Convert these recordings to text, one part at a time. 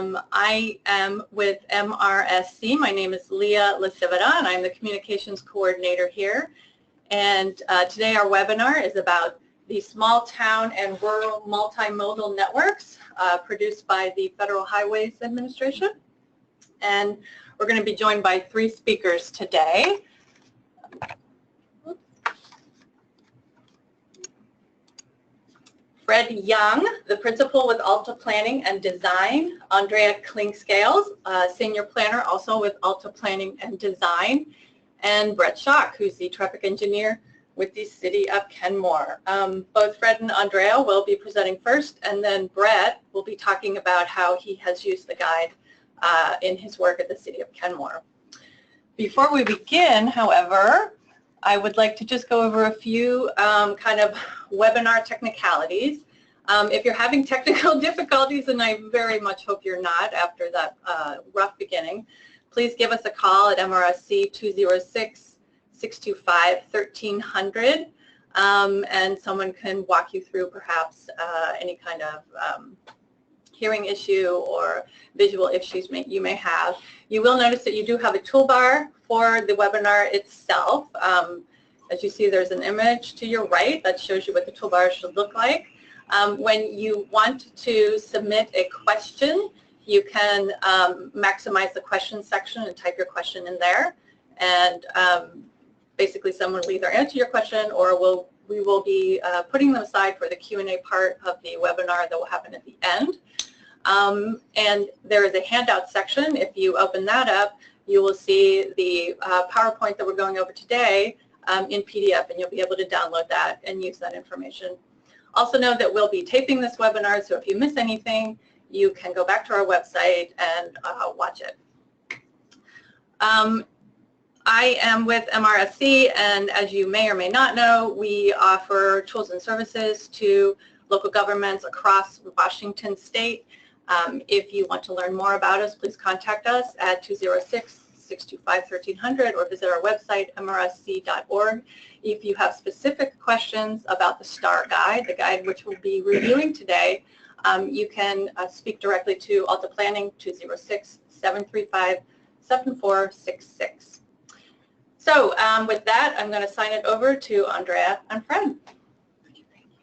I am with MRSC. My name is Leah Lasivada, and I'm the Communications Coordinator here. And today our webinar is about the Small Town and Rural Multimodal Networks produced by the Federal Highways Administration. And we're going to be joined by 3 speakers today. Fred Young, the principal with Alta Planning and Design. Andrea Kling-Scales, senior planner also with Alta Planning and Design. And Brett Schock, who's the traffic engineer with the City of Kenmore. Both Fred and Andrea will be presenting first, and then Brett will be talking about how he has used the guide in his work at the City of Kenmore. Before we begin, however, I would like to just go over a few kind of webinar technicalities. If you're having technical difficulties, and I very much hope you're not after that rough beginning, please give us a call at MRSC 206-625-1300, and someone can walk you through perhaps any kind of hearing issue or visual issues you may have. You will notice that you do have a toolbar for the webinar itself. As you see, there's an image to your right that shows you what the toolbar should look like. When you want to submit a question, you can maximize the question section and type your question in there. And basically someone will either answer your question or we will be putting them aside for the Q&A part of the webinar that will happen at the end. And there is a handout section. If you open that up, you will see the PowerPoint that we're going over today in PDF, and you'll be able to download that and use that information. Also know that we'll be taping this webinar, so if you miss anything, you can go back to our website and watch it. I am with MRSC, and as you may or may not know, we offer tools and services to local governments across Washington State. If you want to learn more about us, please contact us at 206-625-1300 or visit our website, mrsc.org. If you have specific questions about the STAR guide, the guide which we'll be reviewing today, you can speak directly to Alta Planning, 206-735-7466. So with that, I'm going to sign it over to Andrea and Fred.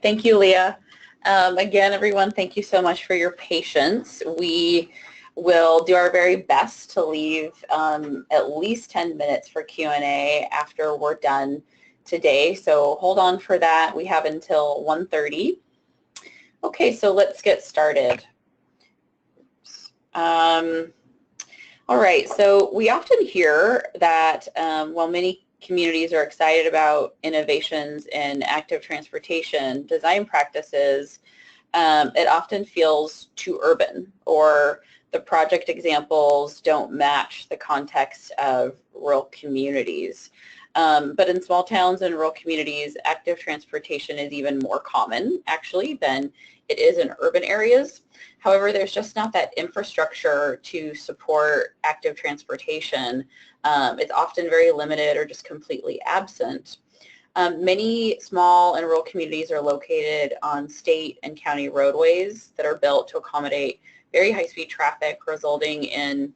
Thank you, Leah. Again, everyone, thank you so much for your patience. We will do our very best to leave at least 10 minutes for Q&A after we're done today, so hold on for that. We have until 1:30. Okay, so let's get started. All right, so we often hear that while many communities are excited about innovations in active transportation design practices, it often feels too urban, or the project examples don't match the context of rural communities. But in small towns and rural communities, active transportation is even more common, actually, than it is in urban areas. However, there's just not that infrastructure to support active transportation. It's often very limited or just completely absent. Many small and rural communities are located on state and county roadways that are built to accommodate very high-speed traffic, resulting in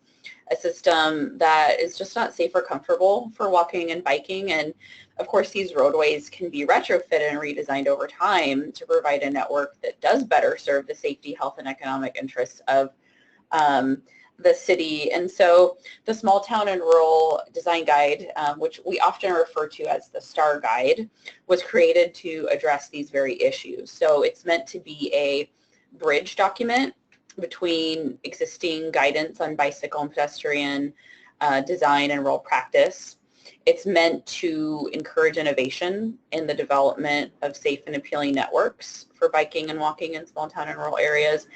a system that is just not safe or comfortable for walking and biking. And of course, these roadways can be retrofitted and redesigned over time to provide a network that does better serve the safety, health, and economic interests of the city. And so the Small Town and Rural Design Guide, which we often refer to as the STAR Guide, was created to address these very issues. So it's meant to be a bridge document between existing guidance on bicycle and pedestrian design and rural practice. It's meant to encourage innovation in the development of safe and appealing networks for biking and walking in small town and rural areas.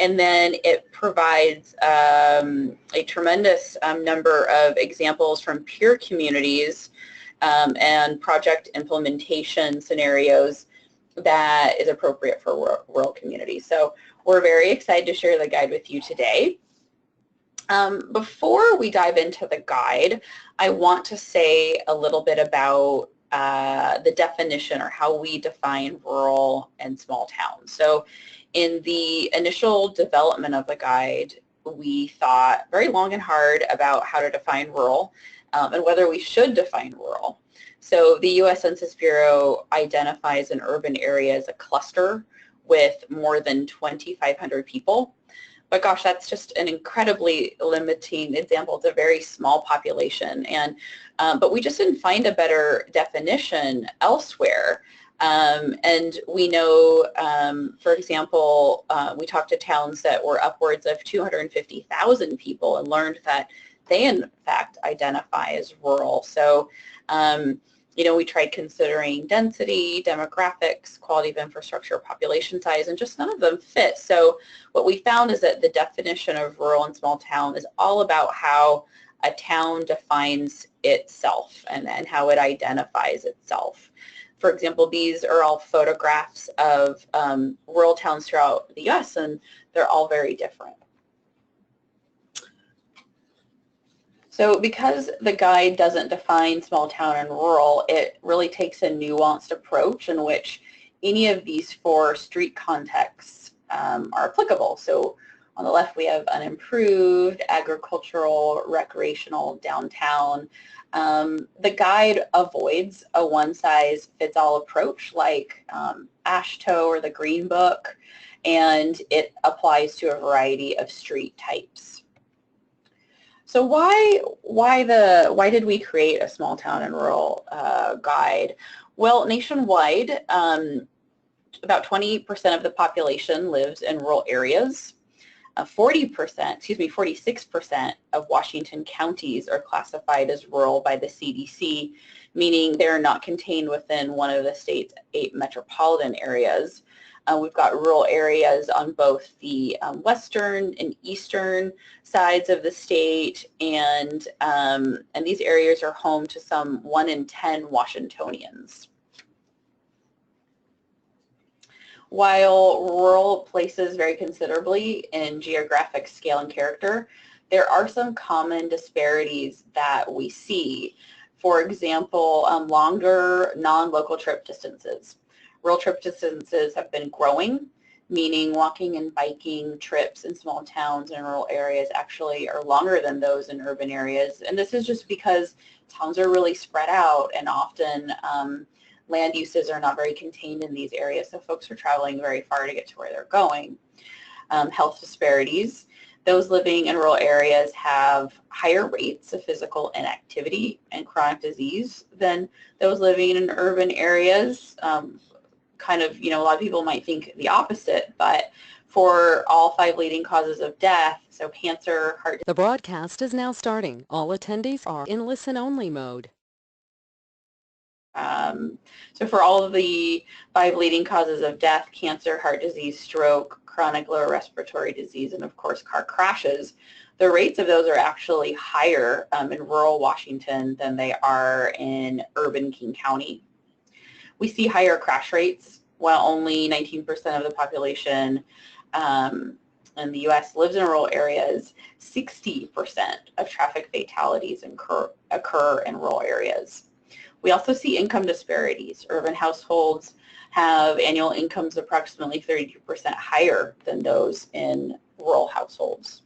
And then it provides a tremendous number of examples from peer communities and project implementation scenarios that is appropriate for rural communities. So we're very excited to share the guide with you today. Before we dive into the guide, I want to say a little bit about the definition, or how we define rural and small towns. So in the initial development of the guide, we thought very long and hard about how to define rural and whether we should define rural. So the U.S. Census Bureau identifies an urban area as a cluster with more than 2,500 people. But gosh, that's just an incredibly limiting example. It's a very small population, and but we just didn't find a better definition elsewhere. And we know, for example, we talked to towns that were upwards of 250,000 people and learned that they, in fact, identify as rural. So, you know, we tried considering density, demographics, quality of infrastructure, population size, and just none of them fit. So what we found is that the definition of rural and small town is all about how a town defines itself and how it identifies itself. For example, these are all photographs of rural towns throughout the U.S., and they're all very different. So because the guide doesn't define small town and rural, it really takes a nuanced approach in which any of these four street contexts are applicable. So on the left we have unimproved, agricultural, recreational, downtown. The guide avoids a one-size-fits-all approach like AASHTO or the Green Book, and it applies to a variety of street types. So why did we create a small town and rural guide? Well, nationwide, about 20% of the population lives in rural areas. 46% of Washington counties are classified as rural by the CDC, meaning they're not contained within one of the state's 8 metropolitan areas. We've got rural areas on both the western and eastern sides of the state, and these areas are home to some 1 in 10 Washingtonians. While rural places vary considerably in geographic scale and character, there are some common disparities that we see. For example, longer non-local trip distances. Rural trip distances have been growing, meaning walking and biking trips in small towns and rural areas actually are longer than those in urban areas. And this is just because towns are really spread out, and often land uses are not very contained in these areas, so folks are traveling very far to get to where they're going. Health disparities. Those living in rural areas have higher rates of physical inactivity and chronic disease than those living in urban areas. Kind of, you know, a lot of people might think the opposite, but for all 5 leading causes of death, so cancer, heart disease. The broadcast is now starting. All attendees are in listen-only mode. So for all of the 5 leading causes of death, cancer, heart disease, stroke, chronic lower respiratory disease, and of course car crashes, the rates of those are actually higher in rural Washington than they are in urban King County. We see higher crash rates, while only 19% of the population in the U.S. lives in rural areas. 60% of traffic fatalities occur in rural areas. We also see income disparities. Urban households have annual incomes approximately 32% higher than those in rural households.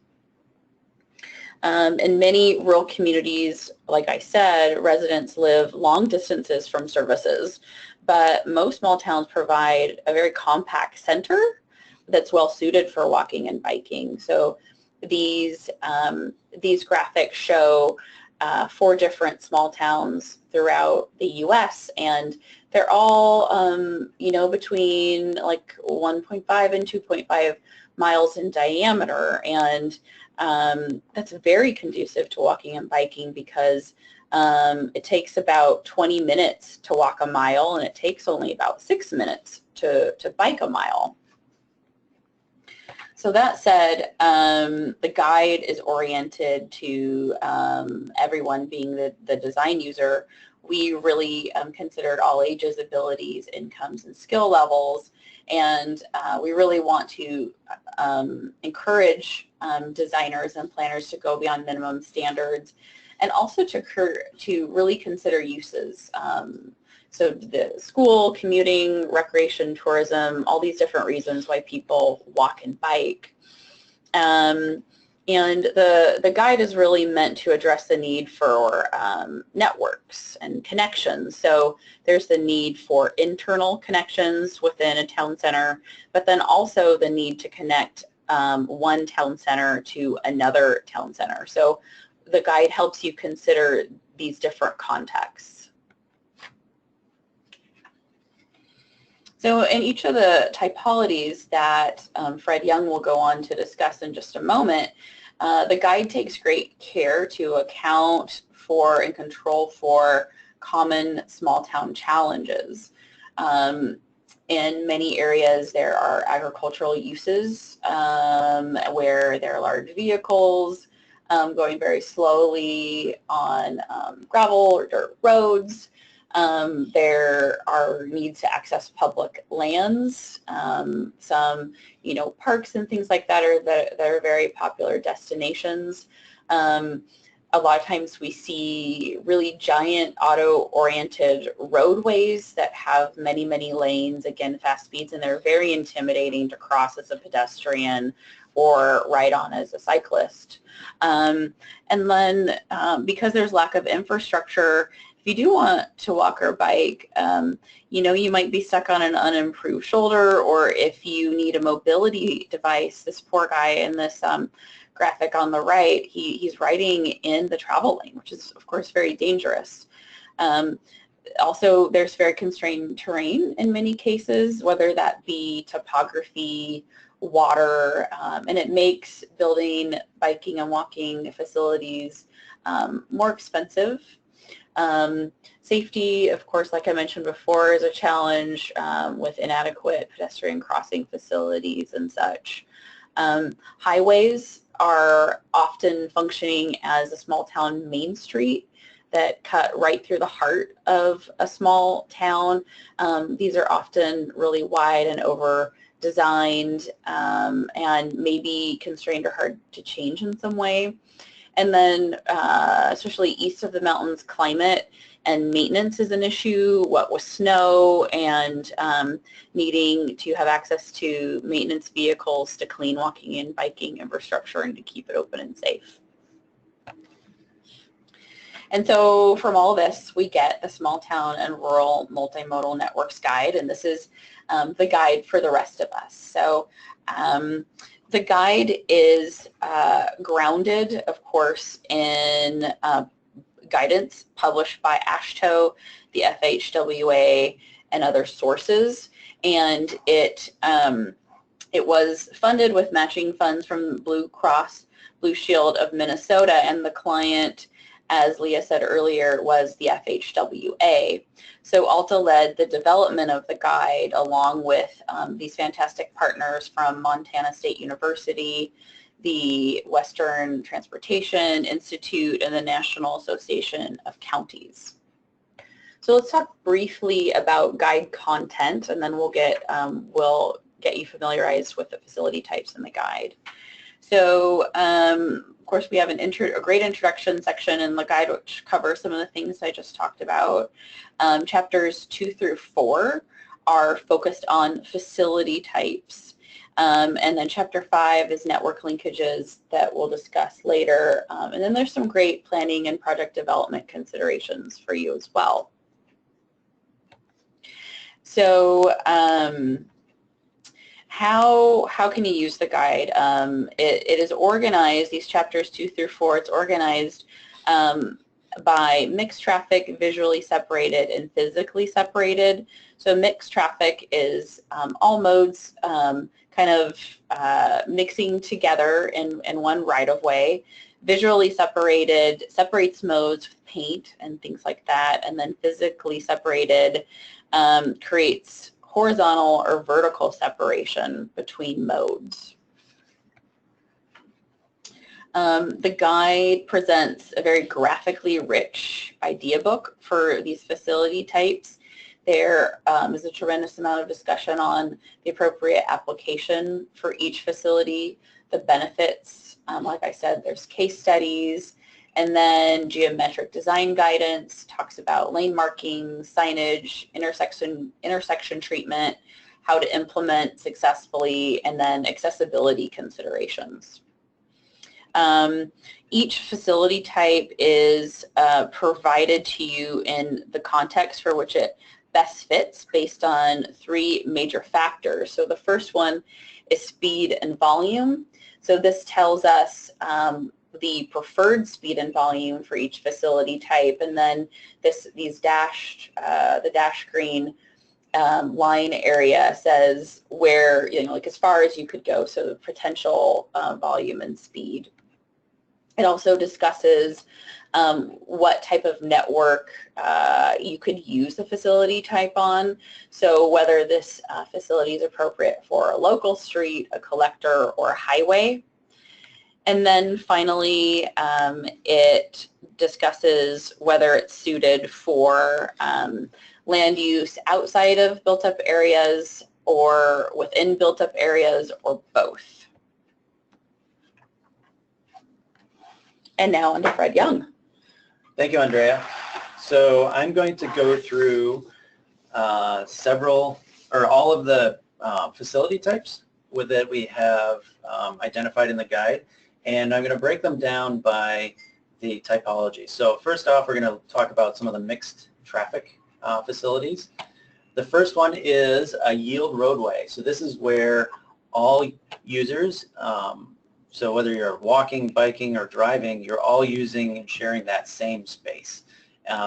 In many rural communities, like I said, residents live long distances from services, but most small towns provide a very compact center that's well suited for walking and biking. So these graphics show 4 different small towns throughout the U.S., and they're all, you know, between like 1.5 and 2.5 miles in diameter, and that's very conducive to walking and biking because it takes about 20 minutes to walk a mile, and it takes only about 6 minutes to bike a mile. So that said, the guide is oriented to everyone being the design user. We really considered all ages, abilities, incomes, and skill levels, and we really want to encourage designers and planners to go beyond minimum standards, and also to really consider uses. So the school, commuting, recreation, tourism, all these different reasons why people walk and bike. And the guide is really meant to address the need for networks and connections. So there's the need for internal connections within a town center, but then also the need to connect one town center to another town center. So the guide helps you consider these different contexts. So in each of the typologies that Fred Young will go on to discuss in just a moment, the guide takes great care to account for and control for common small town challenges. In many areas there are agricultural uses where there are large vehicles going very slowly on gravel or dirt roads. There are needs to access public lands, some, parks and things like that are very popular destinations. A lot of times we see really giant auto-oriented roadways that have many, many lanes, again, fast speeds, and they're very intimidating to cross as a pedestrian or ride on as a cyclist. And then because there's lack of infrastructure, if you do want to walk or bike, you might be stuck on an unimproved shoulder, or if you need a mobility device, this poor guy in this graphic on the right, he's riding in the travel lane, which is, of course, very dangerous. Also, there's very constrained terrain in many cases, whether that be topography, water, and it makes building biking and walking facilities more expensive. Safety, of course, like I mentioned before, is a challenge with inadequate pedestrian crossing facilities and such. Highways are often functioning as a small town main street that cut right through the heart of a small town. These are often really wide and over-designed and maybe constrained or hard to change in some way. And then especially east of the mountains, climate and maintenance is an issue, what with snow and needing to have access to maintenance vehicles to clean walking and biking infrastructure and to keep it open and safe. And so from all this, we get the Small Town and Rural Multimodal Networks Guide, and this is the guide for the rest of us. So the guide is grounded, of course, in guidance published by AASHTO, the FHWA, and other sources, and it was funded with matching funds from Blue Cross Blue Shield of Minnesota, and the client, as Leah said earlier, was the FHWA. So Alta led the development of the guide along with these fantastic partners from Montana State University, the Western Transportation Institute, and the National Association of Counties. So let's talk briefly about guide content, and then we'll get you familiarized with the facility types in the guide. So of course we have a great introduction section in the guide which covers some of the things I just talked about. Chapters 2 through 4 are focused on facility types. And then Chapter 5 is network linkages that we'll discuss later. And then there's some great planning and project development considerations for you as well. So how can you use the guide? It is organized, these chapters 2 through 4, it's organized by mixed traffic, visually separated, and physically separated. So mixed traffic is all modes kind of mixing together in one right-of-way. Visually separated separates modes with paint and things like that, and then physically separated creates horizontal or vertical separation between modes. The guide presents a very graphically rich idea book for these facility types. There is a tremendous amount of discussion on the appropriate application for each facility, the benefits. Like I said, there's case studies, and then geometric design guidance talks about lane markings, signage, intersection treatment, how to implement successfully, and then accessibility considerations. Each facility type is provided to you in the context for which it best fits based on 3 major factors. So the first one is speed and volume. So this tells us the preferred speed and volume for each facility type, and then the dash green line area says where, like as far as you could go, so the potential volume and speed. It also discusses what type of network you could use the facility type on, so whether this facility is appropriate for a local street, a collector, or a highway. And then finally, it discusses whether it's suited for land use outside of built-up areas or within built-up areas, or both. And now on to Fred Young. Thank you, Andrea. So I'm going to go through all of the facility types that we have identified in the guide, and I'm going to break them down by the typology. So first off, we're going to talk about some of the mixed traffic facilities. The first one is a yield roadway. So this is where all users, so whether you're walking, biking, or driving, you're all using and sharing that same space.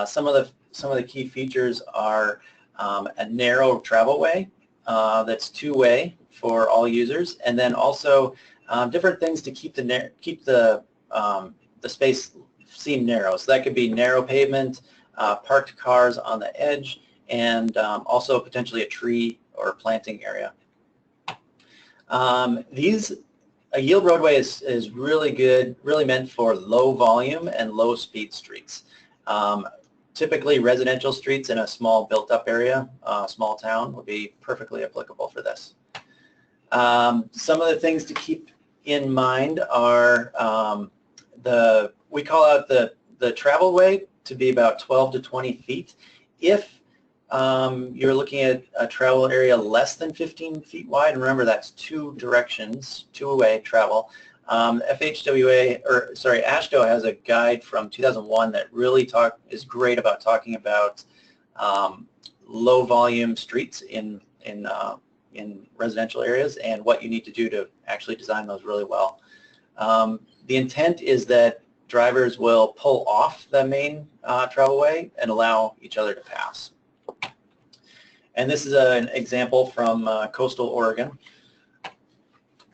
Some of the key features are a narrow travelway that's two-way for all users, and then also different things to keep the space seem narrow. So that could be narrow pavement, parked cars on the edge, and also potentially a tree or planting area. A yield roadway is really good, really meant for low volume and low speed streets. Typically residential streets in a small built up area, small town, would be perfectly applicable for this. Some of the things to keep in mind are we call out the travel way to be about 12 to 20 feet. If you're looking at a travel area less than 15 feet wide, and remember that's two directions, two-way travel. FHWA, AASHTO has a guide from 2001 that really is great about talking about low volume streets in residential areas and what you need to do to actually design those really well. The intent is that drivers will pull off the main travelway and allow each other to pass. And this is an example from coastal Oregon.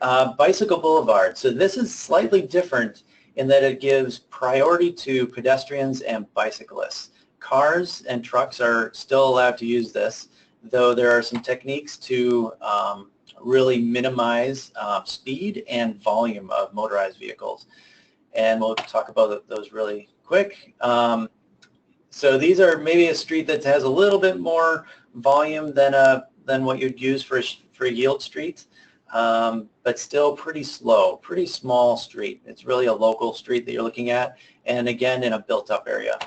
Bicycle Boulevard. So this is slightly different in that it gives priority to pedestrians and bicyclists. Cars and trucks are still allowed to use this, though there are some techniques to really minimize speed and volume of motorized vehicles. And we'll talk about those really quick. So these are maybe a street that has a little bit more volume than what you'd use for a yield street, but still pretty slow, pretty small street. It's really a local street that you're looking at, and again in a built-up area.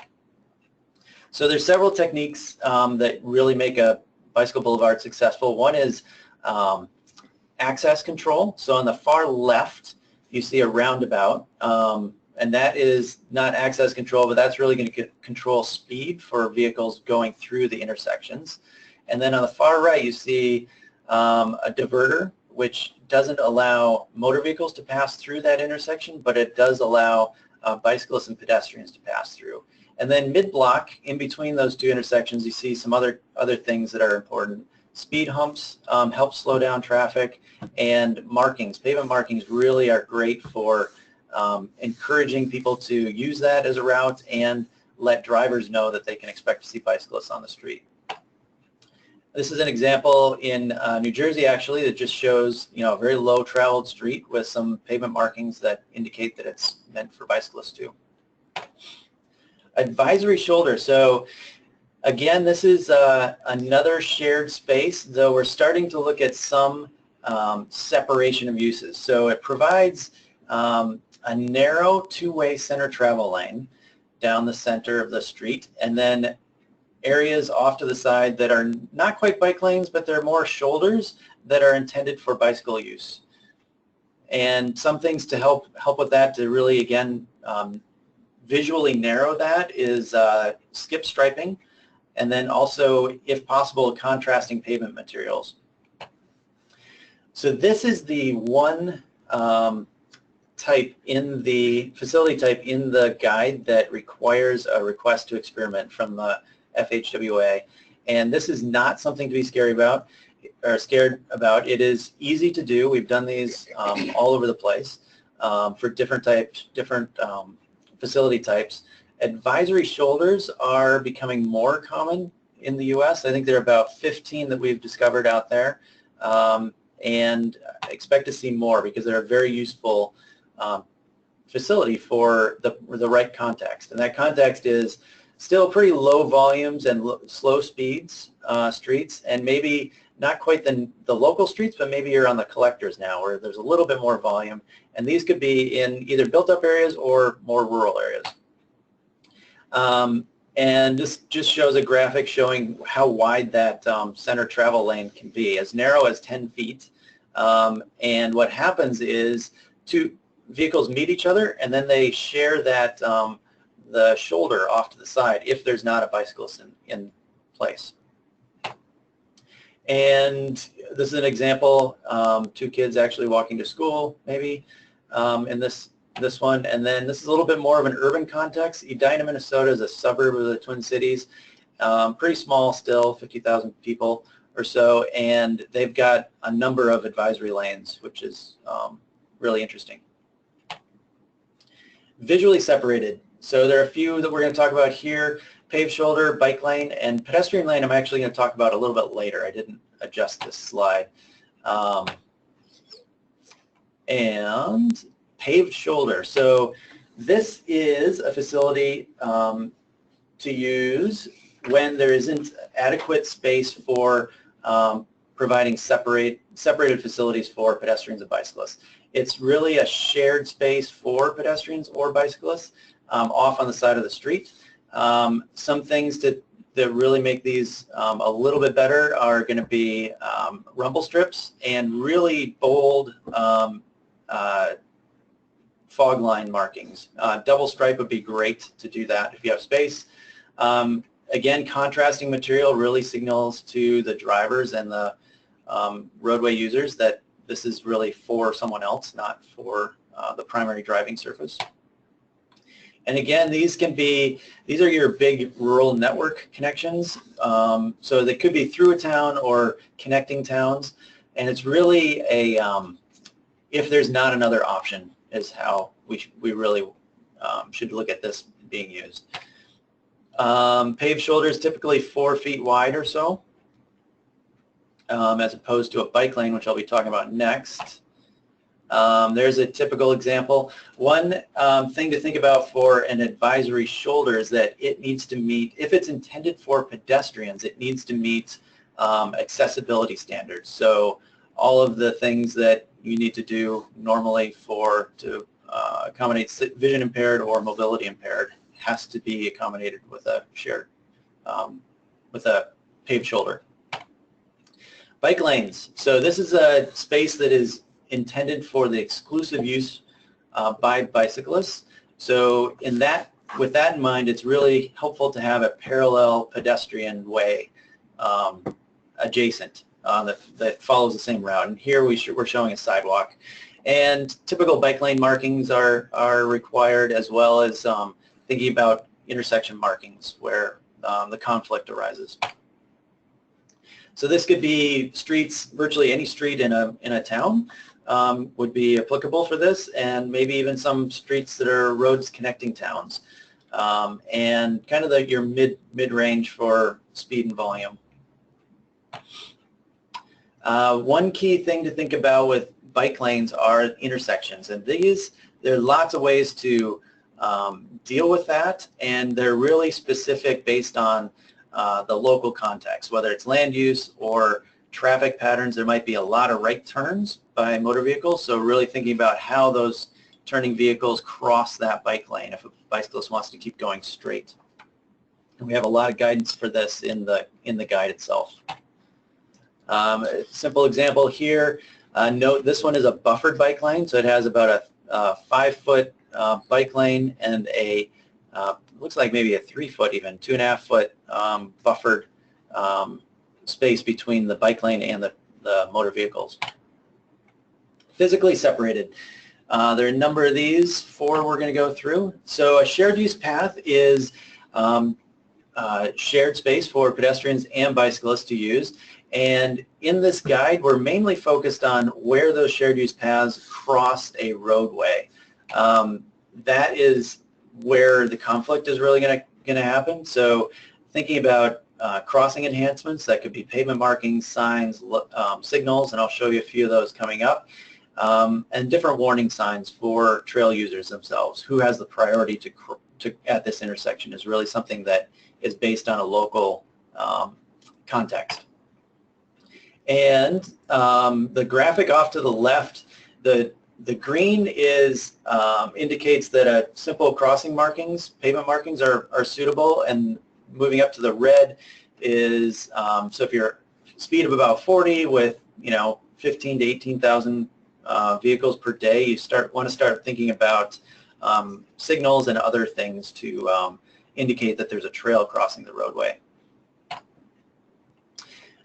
So there's several techniques that really make a bicycle boulevard successful. One is access control. So on the far left, you see a roundabout. And that is not access control, but that's really going to control speed for vehicles going through the intersections. And then on the far right, you see a diverter, which doesn't allow motor vehicles to pass through that intersection, but it does allow bicyclists and pedestrians to pass through. And then mid-block, in between those two intersections, you see some other things that are important. Speed humps help slow down traffic, and markings. Pavement markings really are great for encouraging people to use that as a route and let drivers know that they can expect to see bicyclists on the street. This is an example in New Jersey, actually, that just shows a very low traveled street with some pavement markings that indicate that it's meant for bicyclists too. Advisory shoulder. So again, this is another shared space, though we're starting to look at some separation of uses. So it provides a narrow two-way center travel lane down the center of the street, and then areas off to the side that are not quite bike lanes, but they're more shoulders that are intended for bicycle use. And some things to help with that, to really, again, visually narrow that, is skip striping, and then also, if possible, contrasting pavement materials. So this is the one type in the facility type in the guide that requires a request to experiment from the FHWA, and this is not something to be scared about. It is easy to do. We've done these all over the place for different facility types. Advisory shoulders are becoming more common in the U.S. I think there are about 15 that we've discovered out there, and I expect to see more because they're a very useful facility for the right context. And that context is still pretty low volumes and slow speeds streets, and maybe not quite the local streets, but maybe you're on the collectors now where there's a little bit more volume. And these could be in either built-up areas or more rural areas. And this just shows a graphic showing how wide that center travel lane can be, as narrow as 10 feet. And what happens is two vehicles meet each other, and then they share that the shoulder off to the side if there's not a bicyclist in place. And this is an example, two kids actually walking to school, maybe, in this one. And then this is a little bit more of an urban context. Edina, Minnesota is a suburb of the Twin Cities, pretty small still, 50,000 people or so, and they've got a number of advisory lanes, which is really interesting. Visually separated. So there are a few that we're going to talk about here: paved shoulder, bike lane, and pedestrian lane I'm actually going to talk about a little bit later. I didn't adjust this slide. And paved shoulder. So this is a facility to use when there isn't adequate space for providing separated facilities for pedestrians and bicyclists. It's really a shared space for pedestrians or bicyclists off on the side of the street. Some things that really make these a little bit better are going to be rumble strips and really bold fog line markings. Double stripe would be great to do that if you have space. Again, contrasting material really signals to the drivers and the roadway users that this is really for someone else, not for the primary driving surface. And again, these are your big rural network connections. So they could be through a town or connecting towns. And it's really a, if there's not another option, is how we really should look at this being used. Paved shoulder is typically 4 feet wide or so, as opposed to a bike lane, which I'll be talking about next. There's a typical example. One thing to think about for an advisory shoulder is that it needs to meet, if it's intended for pedestrians, it needs to meet accessibility standards. So all of the things that you need to do normally to accommodate vision impaired or mobility impaired has to be accommodated with a shared, with a paved shoulder. Bike lanes. So this is a space that is intended for the exclusive use by bicyclists. So with that in mind, it's really helpful to have a parallel pedestrian way adjacent that follows the same route. And here we're showing a sidewalk. And typical bike lane markings are required, as well as thinking about intersection markings where the conflict arises. So this could be streets, virtually any street in a town would be applicable for this, and maybe even some streets that are roads connecting towns, and kind of your mid-range for speed and volume. One key thing to think about with bike lanes are intersections, and there are lots of ways to deal with that, and they're really specific based on the local context, whether it's land use or traffic patterns. There might be a lot of right turns by motor vehicles, so really thinking about how those turning vehicles cross that bike lane if a bicyclist wants to keep going straight. And we have a lot of guidance for this in the guide itself. A simple example here, Note this one is a buffered bike lane, so it has about a 5-foot bike lane and a looks like maybe a 3-foot, even 2.5-foot buffered space between the bike lane and the motor vehicles. Physically separated. There are a number of these, 4 we're going to go through. So a shared use path is shared space for pedestrians and bicyclists to use. And in this guide, we're mainly focused on where those shared use paths cross a roadway. That is where the conflict is really going to happen. So thinking about crossing enhancements, that could be pavement markings, signs, signals, and I'll show you a few of those coming up. And different warning signs for trail users themselves. Who has the priority to at this intersection is really something that is based on a local context. And the graphic off to the left, the green is indicates that a simple crossing markings, pavement markings are suitable, and moving up to the red is so if you're speed of about 40 with 15 to 18,000 vehicles per day, you want to start thinking about signals and other things to indicate that there's a trail crossing the roadway.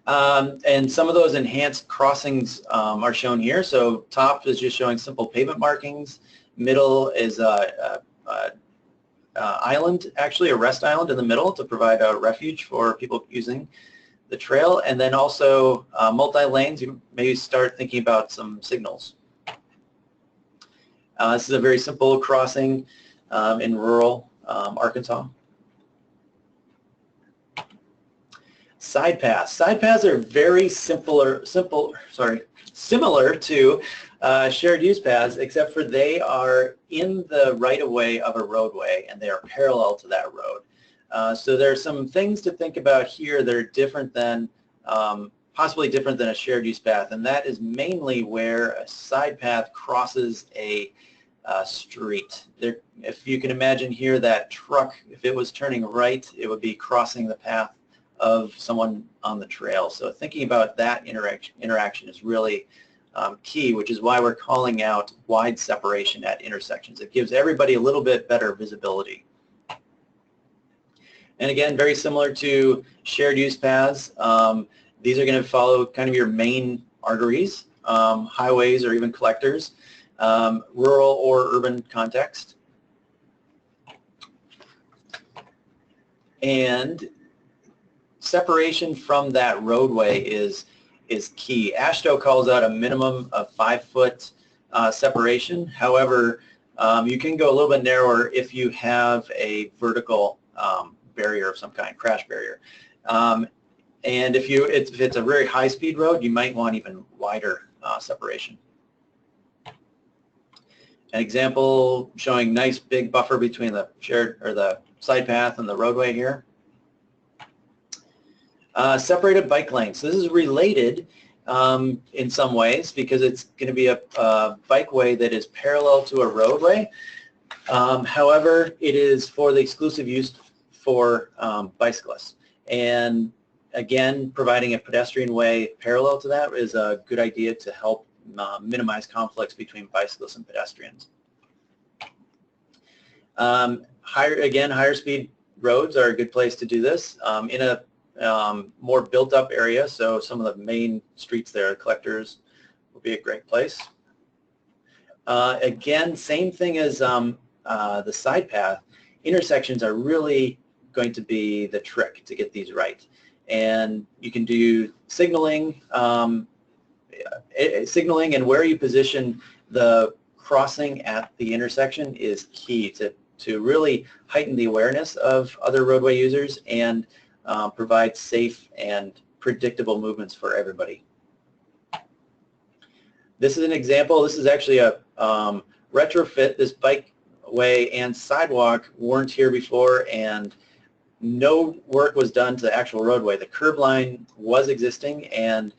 And some of those enhanced crossings are shown here. So top is just showing simple pavement markings. Middle is island, actually a rest island in the middle to provide a refuge for people using the trail. And then also multi-lanes, you maybe start thinking about some signals. This is a very simple crossing in rural Arkansas. Side paths. Side paths are very similar to shared use paths, except for they are in the right-of-way of a roadway and they are parallel to that road. So there are some things to think about here that are different than, possibly different than a shared use path, and that is mainly where a side path crosses a street. If you can imagine here, that truck, if it was turning right, it would be crossing the path of someone on the trail. So thinking about that interaction is really key, which is why we're calling out wide separation at intersections. It gives everybody a little bit better visibility. And again, very similar to shared use paths, these are going to follow kind of your main arteries, highways or even collectors, rural or urban context. And separation from that roadway is key. AASHTO calls out a minimum of 5-foot separation. However, you can go a little bit narrower if you have a vertical barrier of some kind, crash barrier. And if it's a very high-speed road, you might want even wider separation. An example showing nice big buffer between the shared or the side path and the roadway here. Separated bike lanes. So this is related in some ways because it's going to be a bikeway that is parallel to a roadway. However, it is for the exclusive use for bicyclists. And again, providing a pedestrian way parallel to that is a good idea to help minimize conflicts between bicyclists and pedestrians. Higher speed roads are a good place to do this. In a more built up area, so some of the main streets there, collectors, will be a great place. Again, same thing as the side path. Intersections are really going to be the trick to get these right. And you can do signaling, signaling and where you position the crossing at the intersection is key to really heighten the awareness of other roadway users and provide safe and predictable movements for everybody. This is an example. This is actually a retrofit. This bikeway and sidewalk weren't here before, and no work was done to the actual roadway. The curb line was existing, and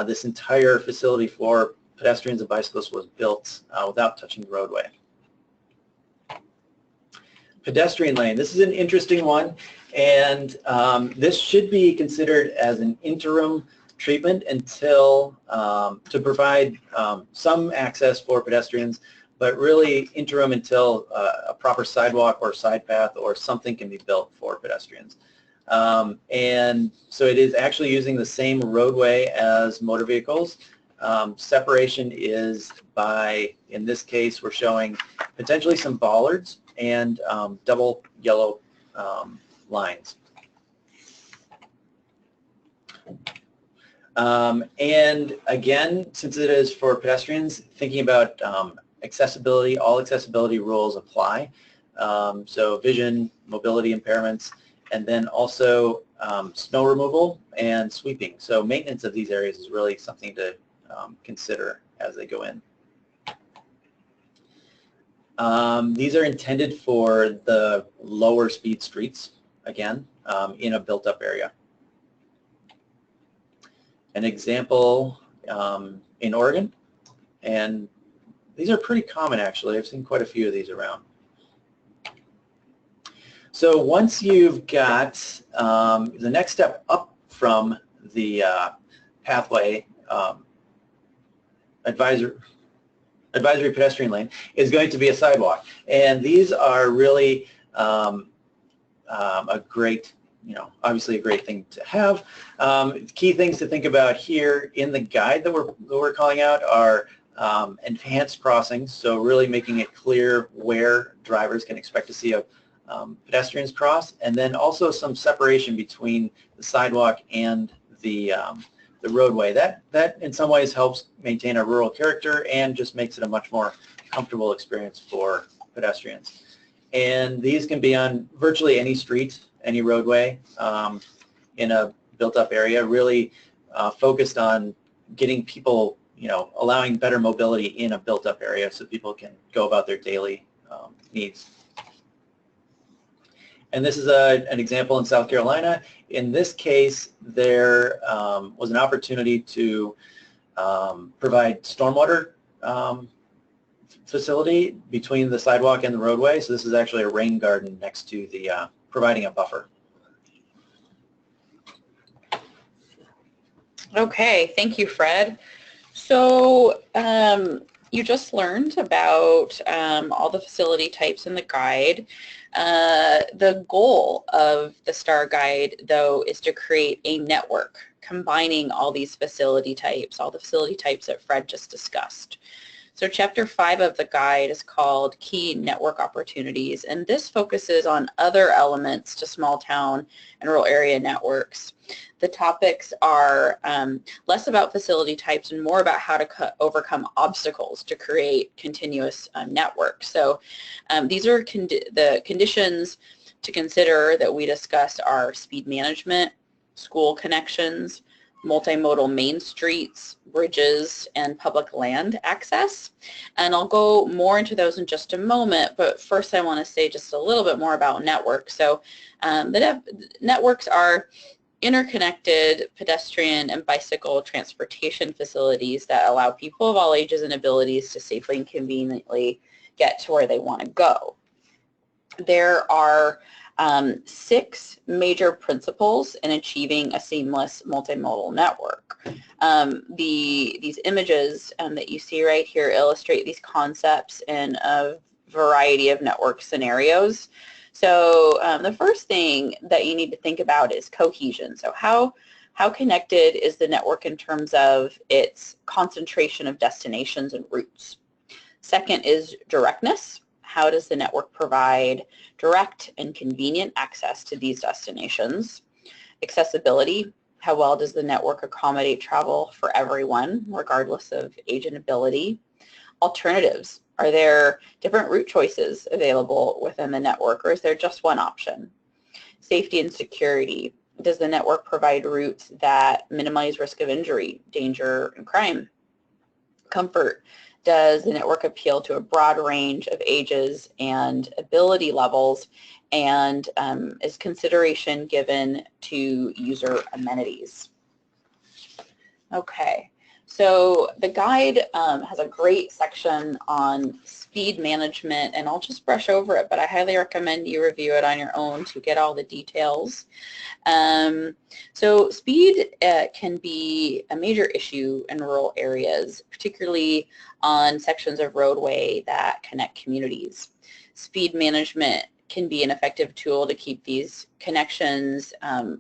this entire facility for pedestrians and bicyclists was built without touching the roadway. Pedestrian lane. This is an interesting one, and this should be considered as an interim treatment until to provide some access for pedestrians, but really interim until a proper sidewalk or side path or something can be built for pedestrians. And so it is actually using the same roadway as motor vehicles. Separation is by, in this case, we're showing potentially some bollards and double yellow lines. And again, since it is for pedestrians, thinking about accessibility, all accessibility rules apply. So vision, mobility impairments, and then also snow removal and sweeping. So maintenance of these areas is really something to consider as they go in. These are intended for the lower speed streets, again, in a built-up area. An example in Oregon, and these are pretty common actually. I've seen quite a few of these around. So once you've got the next step up from the pathway advisory pedestrian lane is going to be a sidewalk, and these are really a great, obviously a great thing to have. Key things to think about here in the guide that we're calling out are enhanced crossings, so really making it clear where drivers can expect to see a pedestrians cross, and then also some separation between the sidewalk and the roadway. That in some ways helps maintain a rural character and just makes it a much more comfortable experience for pedestrians. And these can be on virtually any street, any roadway in a built-up area, really focused on getting people, allowing better mobility in a built-up area so people can go about their daily needs. And this is an example in South Carolina. In this case, there was an opportunity to provide stormwater facility between the sidewalk and the roadway. So this is actually a rain garden next to the, providing a buffer. Okay, thank you, Fred. So you just learned about all the facility types in the guide. The goal of the STAR guide, though, is to create a network combining all these facility types, all the facility types that Fred just discussed. So Chapter 5 of the guide is called Key Network Opportunities, and this focuses on other elements to small town and rural area networks. The topics are less about facility types and more about how to overcome obstacles to create continuous networks. So these are the conditions to consider that we discussed are speed management, school connections, multimodal main streets, bridges, and public land access. And I'll go more into those in just a moment, but first I want to say just a little bit more about networks. So the networks are interconnected pedestrian and bicycle transportation facilities that allow people of all ages and abilities to safely and conveniently get to where they want to go. There are 6 major principles in achieving a seamless multimodal network. These images that you see right here illustrate these concepts in a variety of network scenarios. So the first thing that you need to think about is cohesion. So how connected is the network in terms of its concentration of destinations and routes? Second is directness. How does the network provide direct and convenient access to these destinations? Accessibility. How well does the network accommodate travel for everyone, regardless of age and ability? Alternatives. Are there different route choices available within the network, or is there just one option? Safety and security. Does the network provide routes that minimize risk of injury, danger, and crime? Comfort. Does the network appeal to a broad range of ages and ability levels, and is consideration given to user amenities? Okay, So the guide has a great section on speed management, and I'll just brush over it, but I highly recommend you review it on your own to get all the details. So speed can be a major issue in rural areas, particularly on sections of roadway that connect communities. Speed management can be an effective tool to keep these connections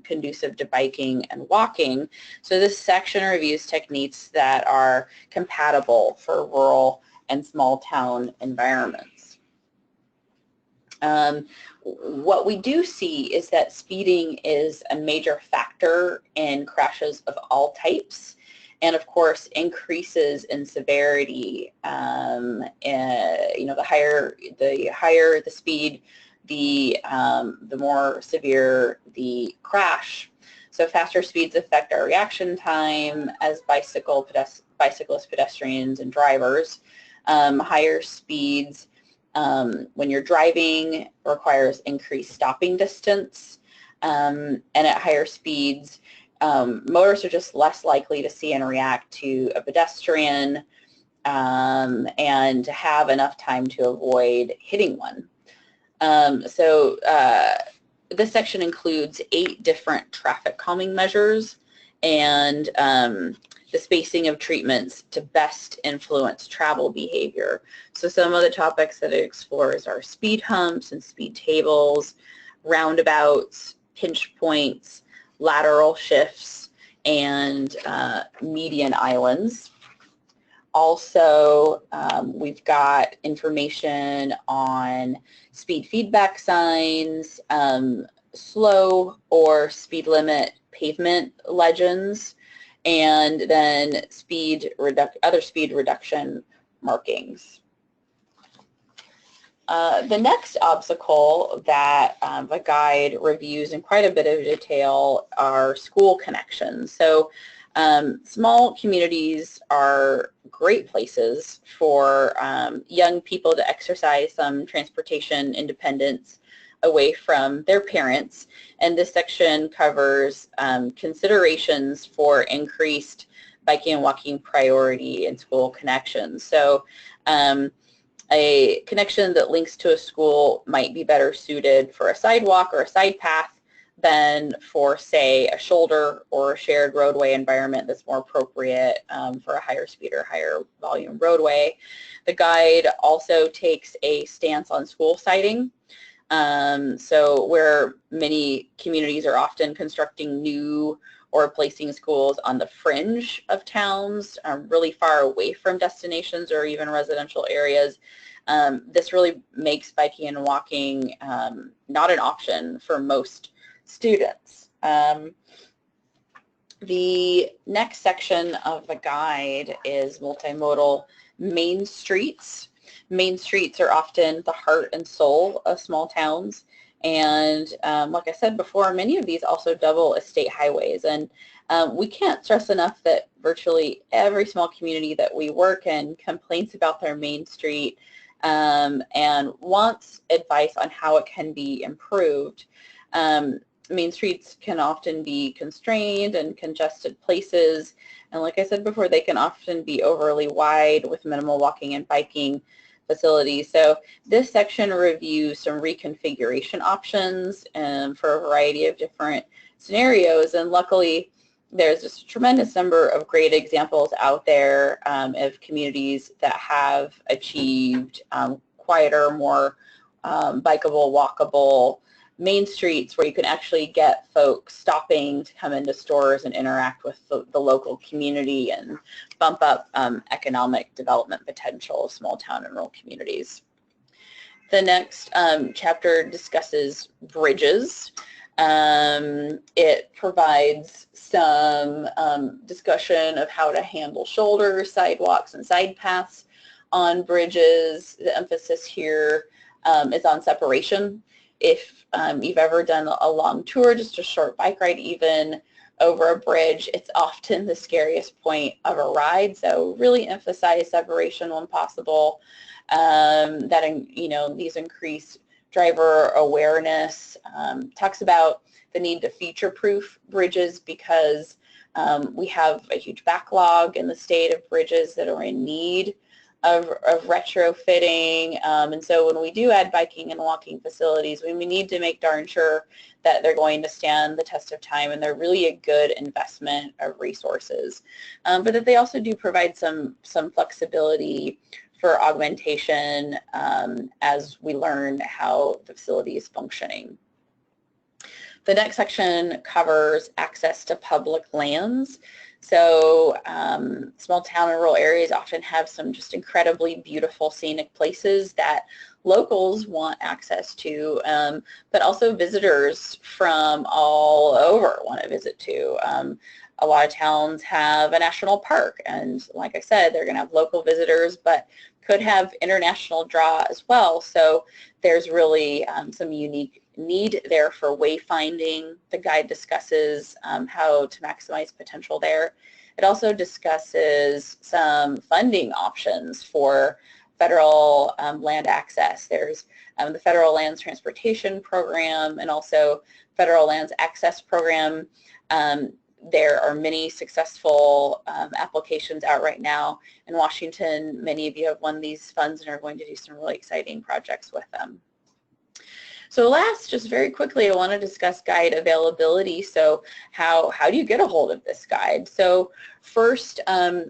conducive to biking and walking. So this section reviews techniques that are compatible for rural and small town environments. What we do see is that speeding is a major factor in crashes of all types, and of course increases in severity. The higher the speed, the more severe the crash. So faster speeds affect our reaction time as bicyclists, pedestrians, and drivers. Higher speeds when you're driving requires increased stopping distance, and at higher speeds, motorists are just less likely to see and react to a pedestrian and to have enough time to avoid hitting one. This section includes 8 different traffic calming measures and the spacing of treatments to best influence travel behavior. So some of the topics that it explores are speed humps and speed tables, roundabouts, pinch points, lateral shifts, and median islands. Also, we've got information on speed feedback signs, slow or speed limit pavement legends, and then other speed reduction markings. The next obstacle that the guide reviews in quite a bit of detail are school connections. So small communities are great places for young people to exercise some transportation independence away from their parents, and this section covers considerations for increased biking and walking priority in school connections. So a connection that links to a school might be better suited for a sidewalk or a side path than for, say, a shoulder or a shared roadway environment that's more appropriate for a higher speed or higher volume roadway. The guide also takes a stance on school siting. So where many communities are often constructing new or replacing schools on the fringe of towns, really far away from destinations or even residential areas, this really makes biking and walking not an option for most students. The next section of the guide is multimodal main streets. Main streets are often the heart and soul of small towns, and like I said before, many of these also double as state highways, and we can't stress enough that virtually every small community that we work in complains about their main street and wants advice on how it can be improved. Main streets can often be constrained and congested places, and like I said before, they can often be overly wide with minimal walking and biking facilities. So this section reviews some reconfiguration options for a variety of different scenarios, and luckily there's just a tremendous number of great examples out there of communities that have achieved quieter, more bikeable, walkable main streets where you can actually get folks stopping to come into stores and interact with the local community and bump up economic development potential of small town and rural communities. The next chapter discusses bridges. It provides some discussion of how to handle shoulders, sidewalks, and side paths on bridges. The emphasis here is on separation. If you've ever done a long tour, just a short bike ride even over a bridge, it's often the scariest point of a ride, so really emphasize separation when possible. These increase driver awareness. Talks about the need to future-proof bridges because We have a huge backlog in the state of bridges that are in need of retrofitting, and so when we do add biking and walking facilities, we need to make darn sure that they're going to stand the test of time and they're really a good investment of resources, but that they also do provide some flexibility for augmentation as we learn how the facility is functioning. The next section covers access to public lands. So small town and rural areas often have some just incredibly beautiful scenic places that locals want access to, but also visitors from all over want to visit to. A lot of towns have a national park, and like I said, they're going to have local visitors, but could have international draw as well. So there's really some unique need there for wayfinding. The guide discusses how to maximize potential there. It also discusses some funding options for federal land access. There's the Federal Lands Transportation Program and also Federal Lands Access Program. There are many successful applications out right now in Washington. Many of you have won these funds and are going to do some really exciting projects with them. So last, just very quickly, I want to discuss guide availability. So how do you get a hold of this guide? So first,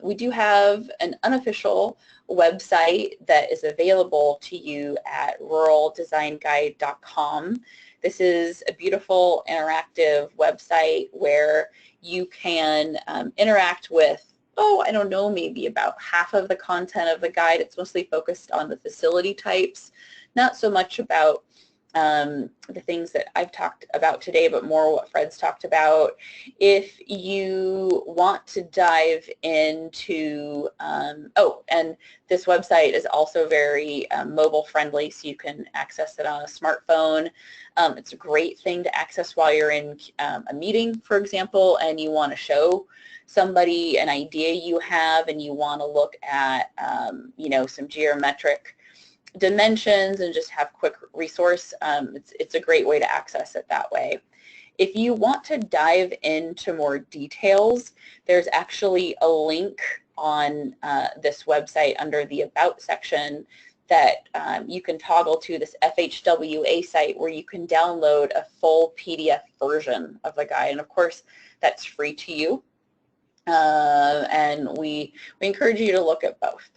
we do have an unofficial website that is available to you at ruraldesignguide.com. This is a beautiful interactive website where you can interact with, I don't know, maybe about half of the content of the guide. It's mostly focused on the facility types, not so much about the things that I've talked about today, but more what Fred's talked about. If you want to dive into, and this website is also very mobile friendly, so you can access it on a smartphone. It's a great thing to access while you're in a meeting, for example, and you want to show somebody an idea you have and you want to look at, some geometric dimensions and just have quick resource. It's a great way to access it that way. If you want to dive into more details, there's actually a link on this website under the About section that you can toggle to this FHWA site where you can download a full PDF version of the guide. And of course, that's free to you. And we encourage you to look at both.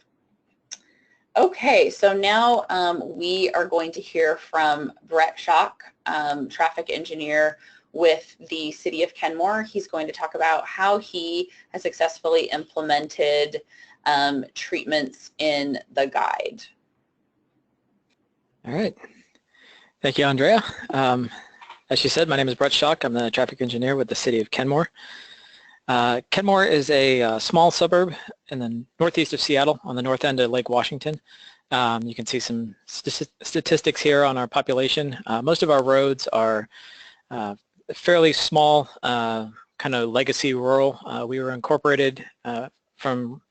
Okay, so now we are going to hear from Brett Schock, traffic engineer with the City of Kenmore. He's going to talk about how he has successfully implemented treatments in the guide. All right. Thank you, Andrea. As she said, my name is Brett Schock. I'm the traffic engineer with the City of Kenmore. Kenmore is a small suburb in the northeast of Seattle on the north end of Lake Washington. You can see some statistics here on our population. Most of our roads are fairly small, kind of legacy rural. We were incorporated from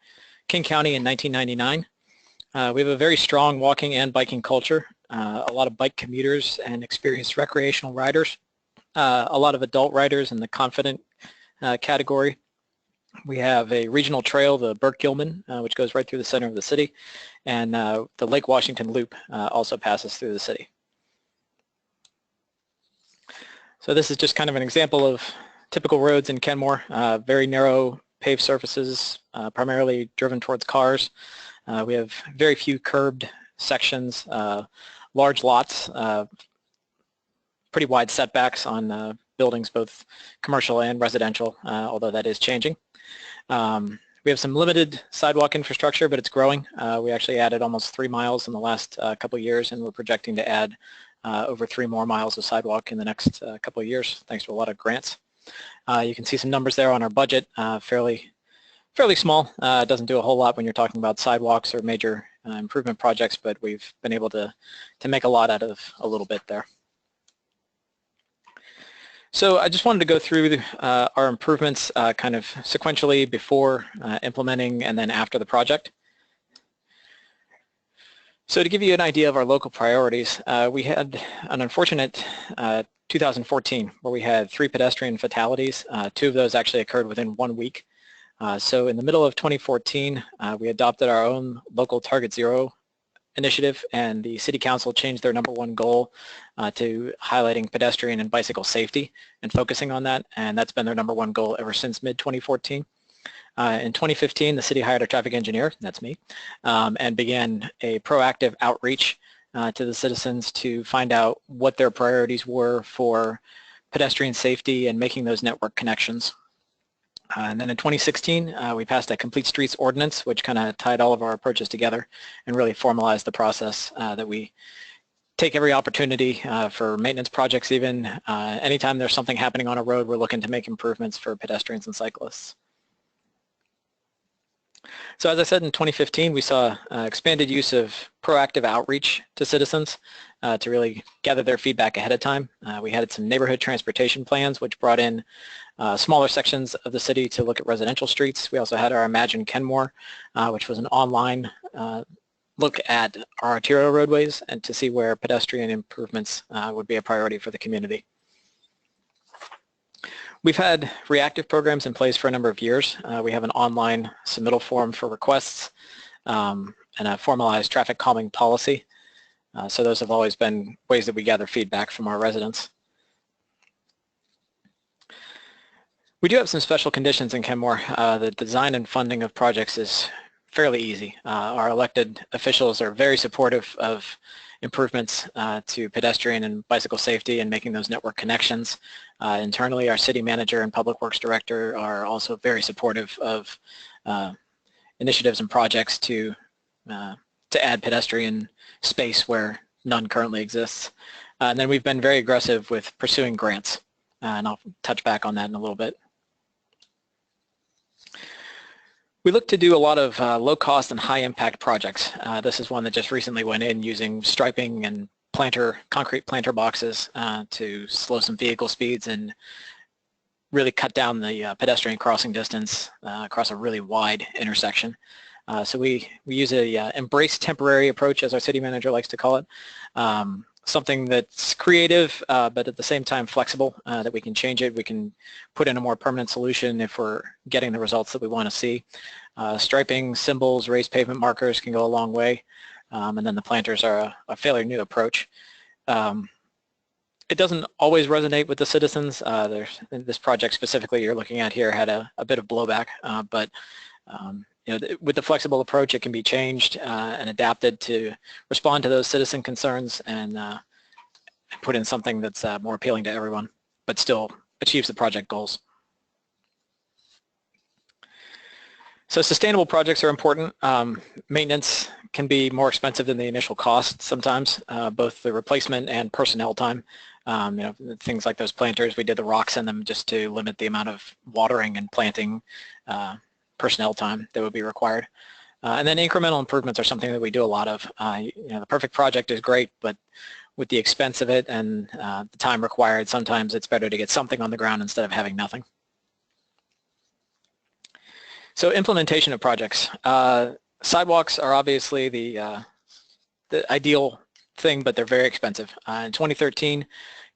King County in 1999. We have a very strong walking and biking culture, a lot of bike commuters and experienced recreational riders, a lot of adult riders in the confident category. We have a regional trail, the Burke-Gilman, which goes right through the center of the city, and the Lake Washington Loop also passes through the city. So this is just kind of an example of typical roads in Kenmore, very narrow paved surfaces, primarily driven towards cars. We have very few curbed sections, large lots, pretty wide setbacks on buildings, both commercial and residential, although that is changing. We have some limited sidewalk infrastructure, but it's growing. We actually added almost 3 miles in the last couple of years, and we're projecting to add over 3 more miles of sidewalk in the next couple of years, thanks to a lot of grants. You can see some numbers there on our budget, fairly small. It doesn't do a whole lot when you're talking about sidewalks or major improvement projects, but we've been able to make a lot out of a little bit there. So I just wanted to go through our improvements kind of sequentially before implementing and then after the project. So to give you an idea of our local priorities, we had an unfortunate 2014, where we had 3 pedestrian fatalities. 2 of those actually occurred within 1 week. So in the middle of 2014, we adopted our own local Target Zero initiative, and the City Council changed their #1 goal to highlighting pedestrian and bicycle safety and focusing on that, and that's been their #1 goal ever since mid-2014. In 2015, the city hired a traffic engineer, that's me, and began a proactive outreach to the citizens to find out what their priorities were for pedestrian safety and making those network connections. And then in 2016, we passed a Complete Streets Ordinance, which kind of tied all of our approaches together and really formalized the process that we take every opportunity for maintenance projects even. Anytime there's something happening on a road, we're looking to make improvements for pedestrians and cyclists. So as I said, in 2015, we saw expanded use of proactive outreach to citizens to really gather their feedback ahead of time. We had some neighborhood transportation plans, which brought in smaller sections of the city to look at residential streets. We also had our Imagine Kenmore, which was an online look at our arterial roadways and to see where pedestrian improvements would be a priority for the community. We've had reactive programs in place for a number of years. We have an online submittal form for requests and a formalized traffic calming policy. So those have always been ways that we gather feedback from our residents. We do have some special conditions in Kenmore. The design and funding of projects is fairly easy. Our elected officials are very supportive of improvements to pedestrian and bicycle safety and making those network connections. Internally, our city manager and public works director are also very supportive of initiatives and projects to add pedestrian space where none currently exists. And then we've been very aggressive with pursuing grants, and I'll touch back on that in a little bit. We look to do a lot of low-cost and high-impact projects. This is one that just recently went in using striping and concrete planter boxes to slow some vehicle speeds and really cut down the pedestrian crossing distance across a really wide intersection. So we use a embrace temporary approach, as our city manager likes to call it. Something that's creative, but at the same time flexible, that we can change it. We can put in a more permanent solution if we're getting the results that we want to see. Striping, symbols, raised pavement markers can go a long way, and then the planters are a fairly new approach. It doesn't always resonate with the citizens. This project specifically you're looking at here had a bit of blowback, but you know, with the flexible approach, it can be changed and adapted to respond to those citizen concerns and put in something that's more appealing to everyone, but still achieves the project goals. So sustainable projects are important. Maintenance can be more expensive than the initial cost sometimes, both the replacement and personnel time. You know, things like those planters, we did the rocks in them just to limit the amount of watering and planting personnel time that would be required. And then incremental improvements are something that we do a lot of. You know, the perfect project is great, but with the expense of it and the time required, sometimes it's better to get something on the ground instead of having nothing. So implementation of projects. Sidewalks are obviously the ideal thing, but they're very expensive. In 2013,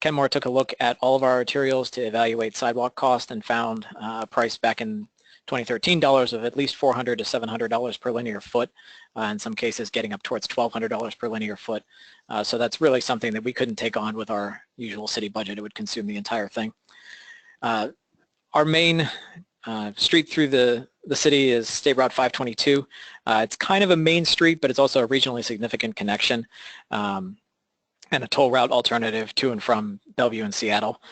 Kenmore took a look at all of our arterioles to evaluate sidewalk cost and found a price back in 2013 dollars of at least $400 to $700 per linear foot, in some cases getting up towards $1,200 per linear foot. So that's really something that we couldn't take on with our usual city budget. It would consume the entire thing. Our main street through the city is State Route 522. It's kind of a main street, but it's also a regionally significant connection and a toll route alternative to and from Bellevue and Seattle.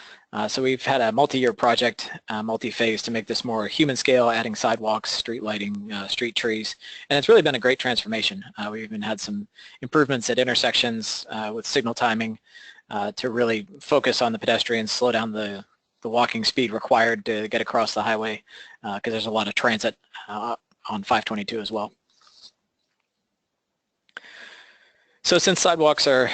So we've had a multi-year project, multi-phase, to make this more human scale, adding sidewalks, street lighting, street trees, and it's really been a great transformation. We've even had some improvements at intersections with signal timing to really focus on the pedestrians, slow down the walking speed required to get across the highway, because there's a lot of transit on 522 as well. So since sidewalks are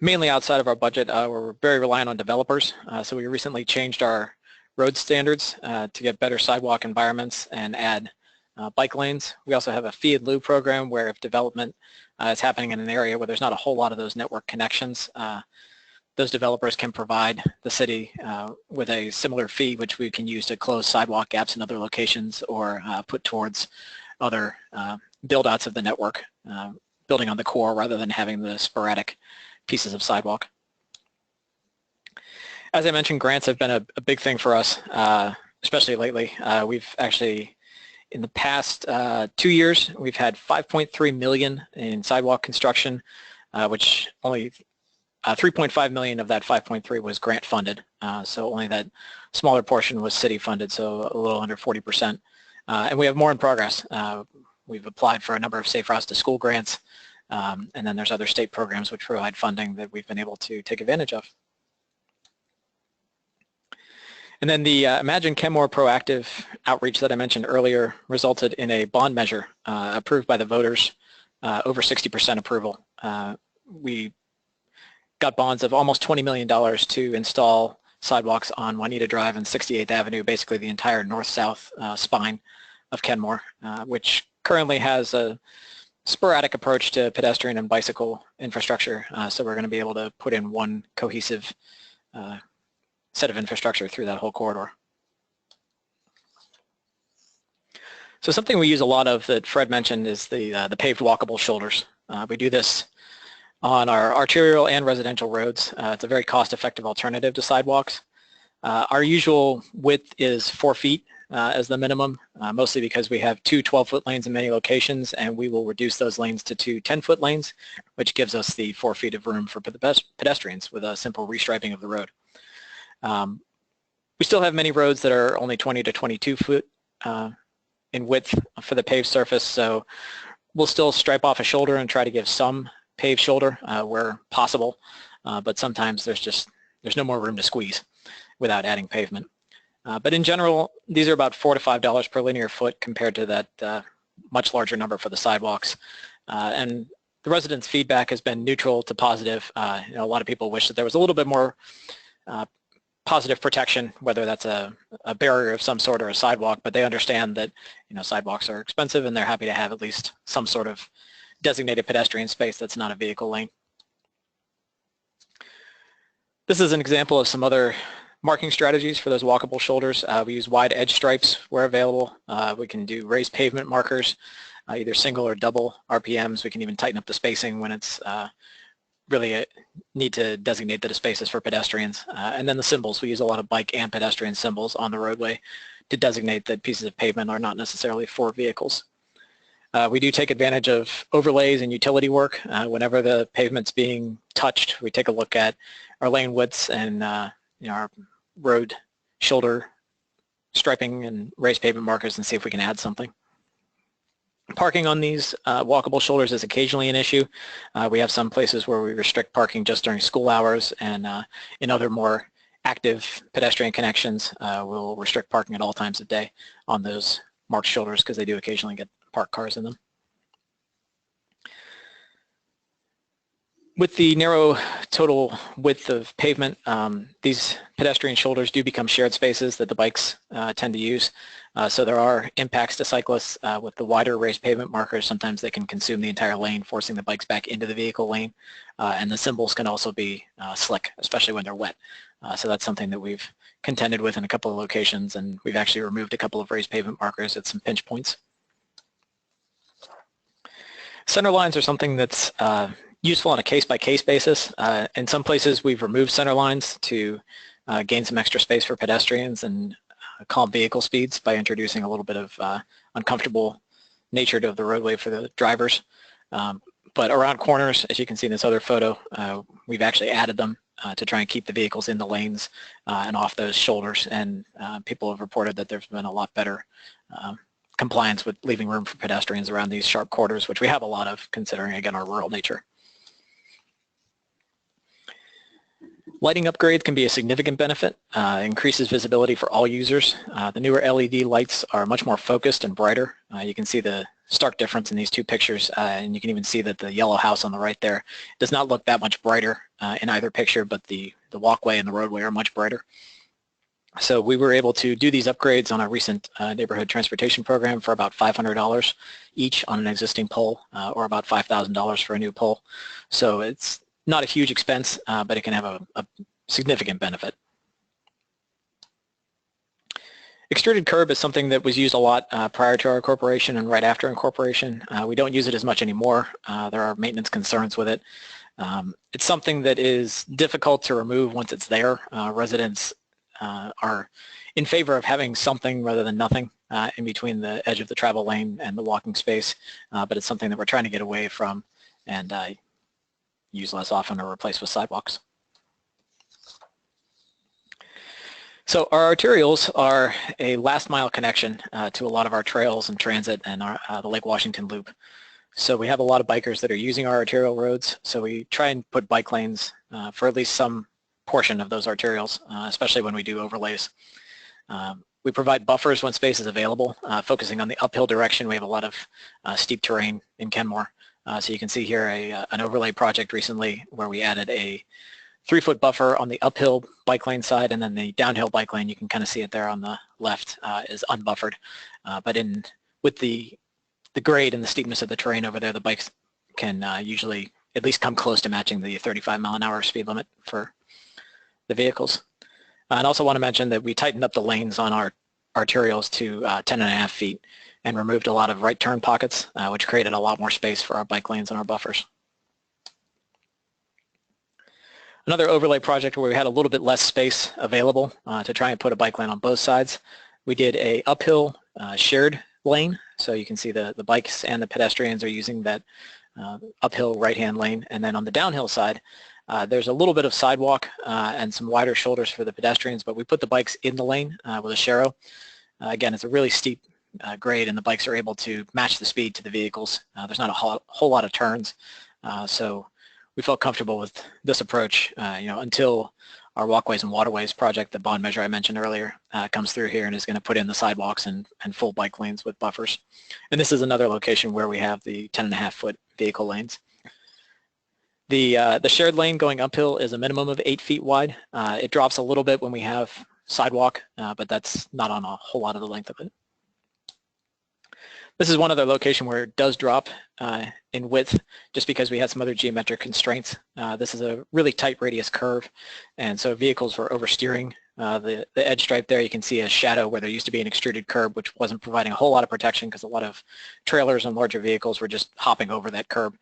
mainly outside of our budget, we're very reliant on developers. So we recently changed our road standards to get better sidewalk environments and add bike lanes. We also have a fee and lieu program where if development is happening in an area where there's not a whole lot of those network connections, those developers can provide the city with a similar fee, which we can use to close sidewalk gaps in other locations or put towards other build-outs of the network, building on the core rather than having the sporadic pieces of sidewalk. As I mentioned, grants have been a big thing for us, especially lately. We've actually, in the past 2 years, we've had $5.3 million in sidewalk construction, which only 3.5 million of that 5.3 was grant funded, so only that smaller portion was city funded, so a little under 40%. And we have more in progress. We've applied for a number of Safe Routes to School grants, and then there's other state programs which provide funding that we've been able to take advantage of. And then the Imagine Kenmore proactive outreach that I mentioned earlier resulted in a bond measure approved by the voters, over 60% approval. We got bonds of almost $20 million to install sidewalks on Juanita Drive and 68th Avenue, basically the entire north-south spine of Kenmore, which currently has a sporadic approach to pedestrian and bicycle infrastructure. So we're going to be able to put in one cohesive set of infrastructure through that whole corridor. So something we use a lot of that Fred mentioned is the paved walkable shoulders. We do this on our arterial and residential roads. It's a very cost-effective alternative to sidewalks. Our usual width is 4 feet as the minimum, mostly because we have 2 12-foot lanes in many locations, and we will reduce those lanes to 2 10-foot lanes, which gives us the 4 feet of room for pedestrians with a simple restriping of the road. We still have many roads that are only 20 to 22 foot in width for the paved surface, so we'll still stripe off a shoulder and try to give some paved shoulder where possible, but sometimes there's no more room to squeeze without adding pavement. But in general, these are about $4 to $5 per linear foot compared to that much larger number for the sidewalks. And the residents' feedback has been neutral to positive. A lot of people wish that there was a little bit more positive protection, whether that's a barrier of some sort or a sidewalk, but they understand that sidewalks are expensive and they're happy to have at least some sort of designated pedestrian space that's not a vehicle lane. This is an example of some other marking strategies for those walkable shoulders. We use wide edge stripes where available. We can do raised pavement markers, either single or double RPMs. We can even tighten up the spacing when it's really a need to designate that a space is for pedestrians. And then the symbols, we use a lot of bike and pedestrian symbols on the roadway to designate that pieces of pavement are not necessarily for vehicles. We do take advantage of overlays and utility work. Whenever the pavement's being touched, we take a look at our lane widths and our road shoulder striping and raised pavement markers and see if we can add something. Parking on these walkable shoulders is occasionally an issue. We have some places where we restrict parking just during school hours, and in other more active pedestrian connections, we'll restrict parking at all times of day on those marked shoulders because they do occasionally get parked cars in them. With the narrow total width of pavement, these pedestrian shoulders do become shared spaces that the bikes tend to use. So there are impacts to cyclists with the wider raised pavement markers. Sometimes they can consume the entire lane, forcing the bikes back into the vehicle lane. And the symbols can also be slick, especially when they're wet. So that's something that we've contended with in a couple of locations, and we've actually removed a couple of raised pavement markers at some pinch points. Center lines are something that's useful on a case-by-case basis. In some places, we've removed center lines to gain some extra space for pedestrians and calm vehicle speeds by introducing a little bit of uncomfortable nature to the roadway for the drivers. But around corners, as you can see in this other photo, we've actually added them to try and keep the vehicles in the lanes and off those shoulders. And people have reported that there's been a lot better compliance with leaving room for pedestrians around these sharp corners, which we have a lot of, considering, again, our rural nature. Lighting upgrades can be a significant benefit. Increases visibility for all users. The newer LED lights are much more focused and brighter. You can see the stark difference in these two pictures, and you can even see that the yellow house on the right there does not look that much brighter in either picture, but the walkway and the roadway are much brighter. So we were able to do these upgrades on a recent neighborhood transportation program for about $500 each on an existing pole, or about $5,000 for a new pole. So it's not a huge expense, but it can have a significant benefit. Extruded curb is something that was used a lot prior to our incorporation and right after incorporation. We don't use it as much anymore. There are maintenance concerns with it. It's something that is difficult to remove once it's there. Residents are in favor of having something rather than nothing in between the edge of the travel lane and the walking space, but it's something that we're trying to get away from and use less often or replace with sidewalks. So our arterioles are a last mile connection to a lot of our trails and transit and the Lake Washington Loop. So we have a lot of bikers that are using our arterial roads, so we try and put bike lanes for at least some portion of those arterioles, especially when we do overlays. We provide buffers when space is available, focusing on the uphill direction. We have a lot of steep terrain in Kenmore. So you can see here an overlay project recently where we added a 3-foot buffer on the uphill bike lane side, and then the downhill bike lane, you can kind of see it there on the left, is unbuffered. But with the grade and the steepness of the terrain over there, the bikes can usually at least come close to matching the 35-mile-an-hour speed limit for the vehicles. And I also want to mention that we tightened up the lanes on our arterioles to 10.5 feet and removed a lot of right turn pockets, which created a lot more space for our bike lanes and our buffers. Another overlay project where we had a little bit less space available to try and put a bike lane on both sides. We did a uphill shared lane, so you can see the bikes and the pedestrians are using that uphill right-hand lane, and then on the downhill side, there's a little bit of sidewalk and some wider shoulders for the pedestrians, but we put the bikes in the lane with a sharrow. Again, it's a really steep grade, and the bikes are able to match the speed to the vehicles. There's not a whole lot of turns, so we felt comfortable with this approach, until our walkways and waterways project, the bond measure I mentioned earlier, comes through here and is going to put in the sidewalks and full bike lanes with buffers. And this is another location where we have the 10.5-foot vehicle lanes. The shared lane going uphill is a minimum of 8 feet wide. It drops a little bit when we have sidewalk, but that's not on a whole lot of the length of it. This is one other location where it does drop in width just because we had some other geometric constraints. This is a really tight radius curve, and so vehicles were oversteering. The edge stripe there, you can see a shadow where there used to be an extruded curb, which wasn't providing a whole lot of protection because a lot of trailers and larger vehicles were just hopping over that curb.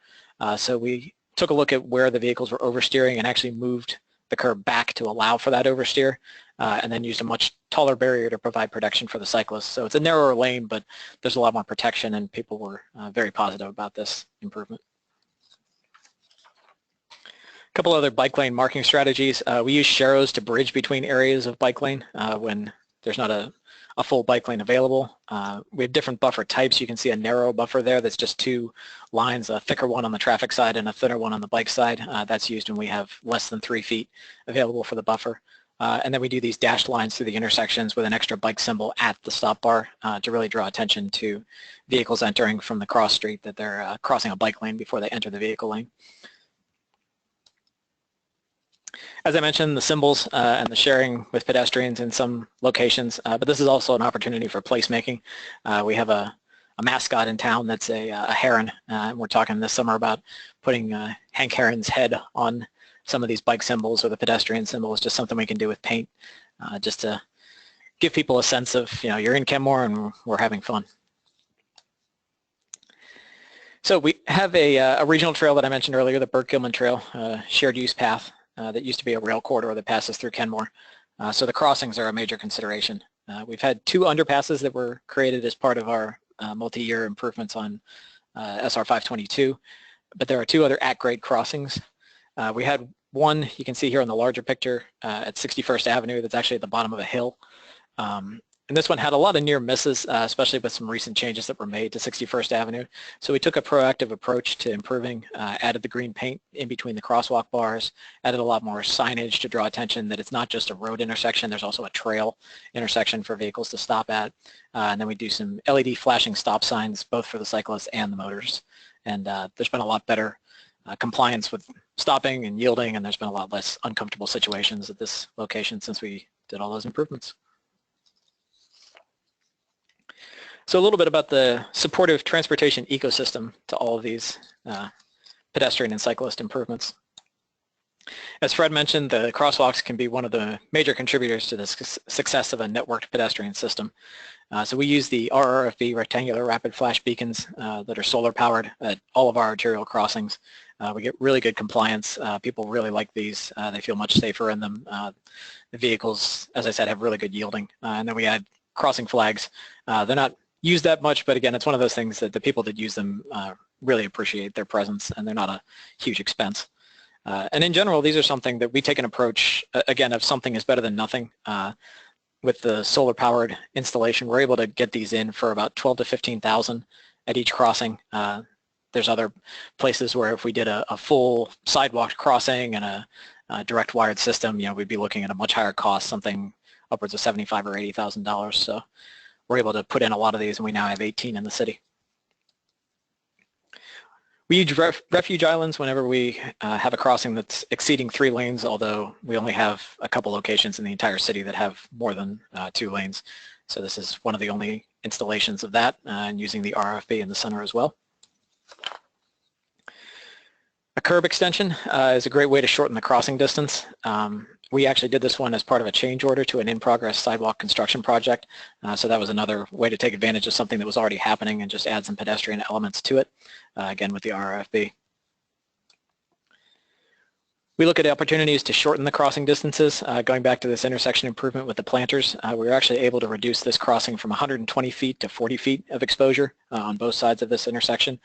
So we took a look at where the vehicles were oversteering and actually moved the curb back to allow for that oversteer, and then used a much taller barrier to provide protection for the cyclists. So it's a narrower lane, but there's a lot more protection, and people were very positive about this improvement. A couple other bike lane marking strategies. We use sharrows to bridge between areas of bike lane when there's not a full bike lane available. We have different buffer types. You can see a narrow buffer there that's just 2 lines, a thicker one on the traffic side and a thinner one on the bike side. That's used when we have less than 3 feet available for the buffer. And then we do these dashed lines through the intersections with an extra bike symbol at the stop bar to really draw attention to vehicles entering from the cross street, that they're crossing a bike lane before they enter the vehicle lane. As I mentioned, the symbols and the sharing with pedestrians in some locations, but this is also an opportunity for placemaking. We have a mascot in town that's a heron, and we're talking this summer about putting Hank Heron's head on some of these bike symbols or the pedestrian symbols, just something we can do with paint, just to give people a sense of, you're in Kenmore and we're having fun. So we have a regional trail that I mentioned earlier, the Burke-Gilman Trail, shared use path that used to be a rail corridor that passes through Kenmore. So the crossings are a major consideration. We've had 2 underpasses that were created as part of our multi-year improvements on SR 522, but there are 2 other at-grade crossings. We had one, you can see here on the larger picture, at 61st Avenue, that's actually at the bottom of a hill. And this one had a lot of near misses, especially with some recent changes that were made to 61st Avenue. So we took a proactive approach to improving, added the green paint in between the crosswalk bars, added a lot more signage to draw attention that it's not just a road intersection, there's also a trail intersection for vehicles to stop at. And then we do some LED flashing stop signs, both for the cyclists and the motors. And there's been a lot better compliance with stopping and yielding, and there's been a lot less uncomfortable situations at this location since we did all those improvements. So a little bit about the supportive transportation ecosystem to all of these pedestrian and cyclist improvements. As Fred mentioned, the crosswalks can be one of the major contributors to the success of a networked pedestrian system. So we use the RRFB rectangular rapid flash beacons that are solar powered at all of our arterial crossings. We get really good compliance. People really like these. They feel much safer in them. The vehicles, as I said, have really good yielding. And then we add crossing flags. They're not used that much, but again, it's one of those things that the people that use them really appreciate their presence, and they're not a huge expense. And in general, these are something that we take an approach, again, of something is better than nothing. With the solar-powered installation, we're able to get these in for about 12 to 15,000 at each crossing. There's other places where if we did a full sidewalk crossing and a direct wired system, we'd be looking at a much higher cost, something upwards of $75,000 or $80,000. So we're able to put in a lot of these, and we now have 18 in the city. We use Refuge Islands whenever we have a crossing that's exceeding 3 lanes, although we only have a couple locations in the entire city that have more than 2 lanes. So this is one of the only installations of that, and using the RFB in the center as well. A curb extension is a great way to shorten the crossing distance. We actually did this one as part of a change order to an in-progress sidewalk construction project. So that was another way to take advantage of something that was already happening and just add some pedestrian elements to it, again with the RFB. We look at opportunities to shorten the crossing distances. Going back to this intersection improvement with the planters, we were actually able to reduce this crossing from 120 feet to 40 feet of exposure on both sides of this intersection.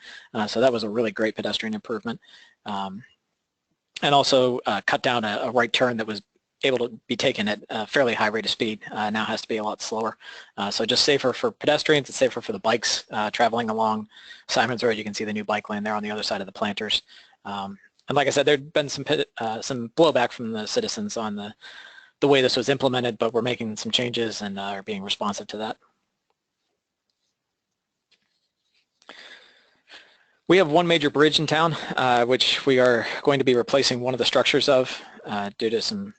So that was a really great pedestrian improvement. And also cut down a right turn that was able to be taken at a fairly high rate of speed. Now has to be a lot slower. So just safer for pedestrians, it's safer for the bikes traveling along Simon's Road. You can see the new bike lane there on the other side of the planters. And like I said, there'd been some blowback from the citizens on the way this was implemented, but we're making some changes and are being responsive to that. We have one major bridge in town, which we are going to be replacing one of the structures of due to some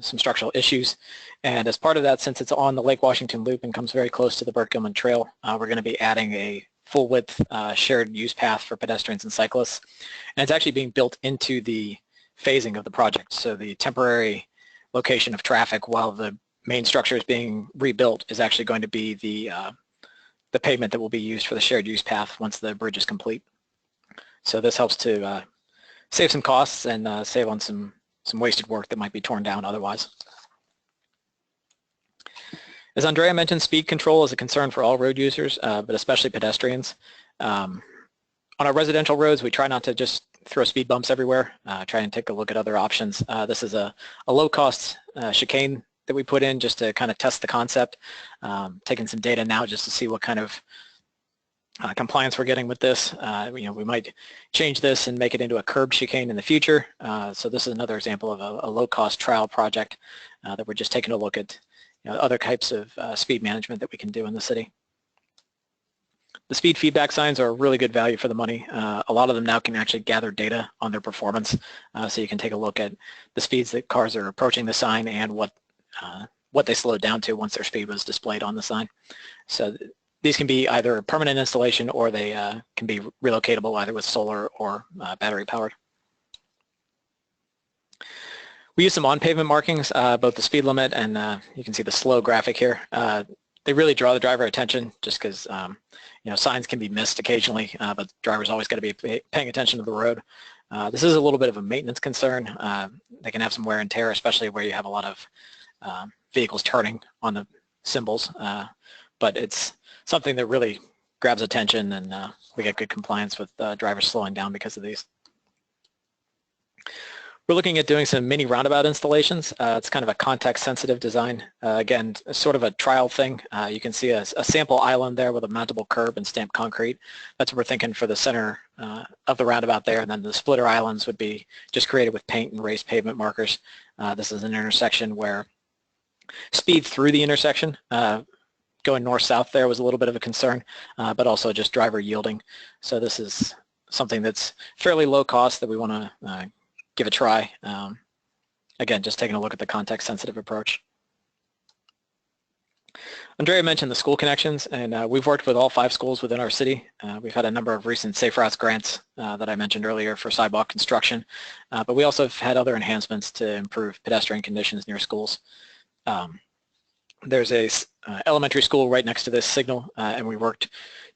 structural issues. And as part of that, since it's on the Lake Washington Loop and comes very close to the Burt Gilman Trail, we're going to be adding a full-width shared use path for pedestrians and cyclists. And it's actually being built into the phasing of the project. So the temporary location of traffic while the main structure is being rebuilt is actually going to be the pavement that will be used for the shared use path once the bridge is complete. So this helps to save some costs and save on some wasted work that might be torn down otherwise. As Andrea mentioned, speed control is a concern for all road users, but especially pedestrians. On our residential roads, we try not to just throw speed bumps everywhere, try and take a look at other options. This is a low-cost chicane that we put in just to kind of test the concept, taking some data now just to see what kind of compliance we're getting with this. We might change this and make it into a curb chicane in the future. So this is another example of a low-cost trial project that we're just taking a look at other types of speed management that we can do in the city. The speed feedback signs are a really good value for the money. A lot of them now can actually gather data on their performance, so you can take a look at the speeds that cars are approaching the sign and what they slowed down to once their speed was displayed on the sign. So these can be either a permanent installation or they can be relocatable either with solar or battery powered. We use some on-pavement markings, both the speed limit and you can see the slow graphic here. They really draw the driver attention just because signs can be missed occasionally, but the driver's always got to be paying attention to the road. This is a little bit of a maintenance concern. They can have some wear and tear, especially where you have a lot of vehicles turning on the symbols, but it's something that really grabs attention, and we get good compliance with drivers slowing down because of these. We're looking at doing some mini roundabout installations. It's kind of a context-sensitive design. Again, sort of a trial thing. You can see a sample island there with a mountable curb and stamped concrete. That's what we're thinking for the center of the roundabout there, and then the splitter islands would be just created with paint and raised pavement markers. This is an intersection where speed through the intersection, going north-south there was a little bit of a concern, but also just driver yielding. So this is something that's fairly low cost that we want to give a try. Again, just taking a look at the context-sensitive approach. Andrea mentioned the school connections, and we've worked with all 5 schools within our city. We've had a number of recent Safe Routes grants that I mentioned earlier for sidewalk construction, but we also have had other enhancements to improve pedestrian conditions near schools. There's a elementary school right next to this signal, and we worked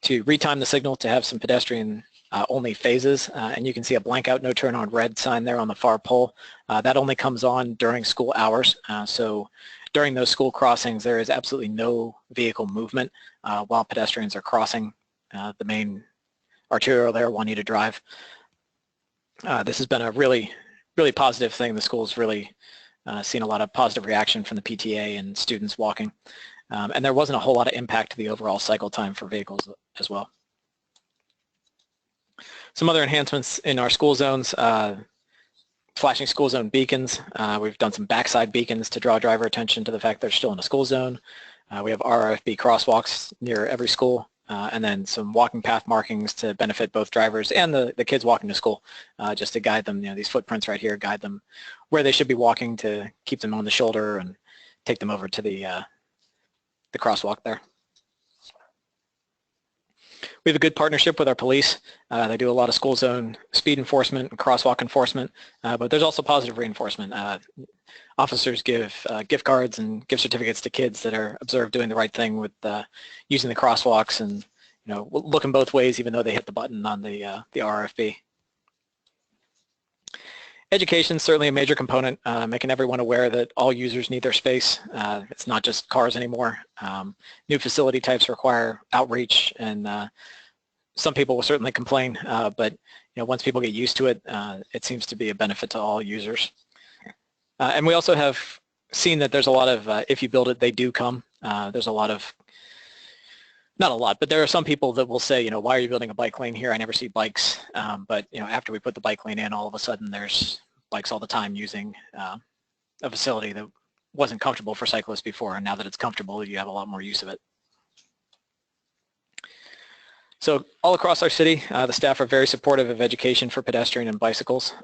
to retime the signal to have some pedestrian only phases, and you can see a blank out no turn on red sign there on the far pole. That only comes on during school hours, so during those school crossings there is absolutely no vehicle movement while pedestrians are crossing the main arterial there wanting to drive. This has been a really positive thing. The school's really seen a lot of positive reaction from the PTA and students walking, and there wasn't a whole lot of impact to the overall cycle time for vehicles as well. Some other enhancements in our school zones, flashing school zone beacons. We've done some backside beacons to draw driver attention to the fact they're still in a school zone. We have RFB crosswalks near every school, and then some walking path markings to benefit both drivers and the kids walking to school, just to guide them. These footprints right here guide them where they should be walking to keep them on the shoulder and take them over to the crosswalk there. We have a good partnership with our police. They do a lot of school zone speed enforcement and crosswalk enforcement, but there's also positive reinforcement. Officers give gift cards and gift certificates to kids that are observed doing the right thing with using the crosswalks and looking both ways even though they hit the button on the RFB. Education is certainly a major component, making everyone aware that all users need their space. It's not just cars anymore. New facility types require outreach, and some people will certainly complain, but once people get used to it, it seems to be a benefit to all users. And we also have seen that there's a lot of, if you build it, they do come. There's a lot of, not a lot, but there are some people that will say, why are you building a bike lane here? I never see bikes. But after we put the bike lane in, all of a sudden there's bikes all the time using a facility that wasn't comfortable for cyclists before, and now that it's comfortable, you have a lot more use of it. So all across our city, the staff are very supportive of education for pedestrian and bicycles.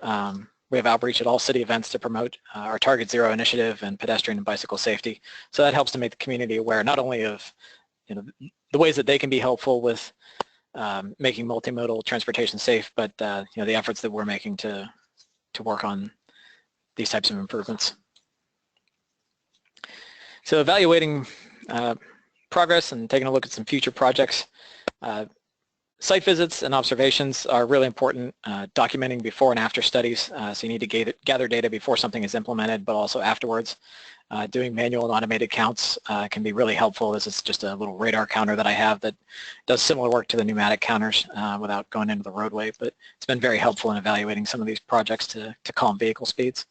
We have outreach at all city events to promote our Target Zero initiative and pedestrian and bicycle safety. So that helps to make the community aware not only of the ways that they can be helpful with making multimodal transportation safe, but the efforts that we're making to work on these types of improvements. So evaluating progress and taking a look at some future projects. Site visits and observations are really important, documenting before and after studies. So you need to gather data before something is implemented, but also afterwards. Doing manual and automated counts can be really helpful. This is just a little radar counter that I have that does similar work to the pneumatic counters without going into the roadway, but it's been very helpful in evaluating some of these projects to calm vehicle speeds.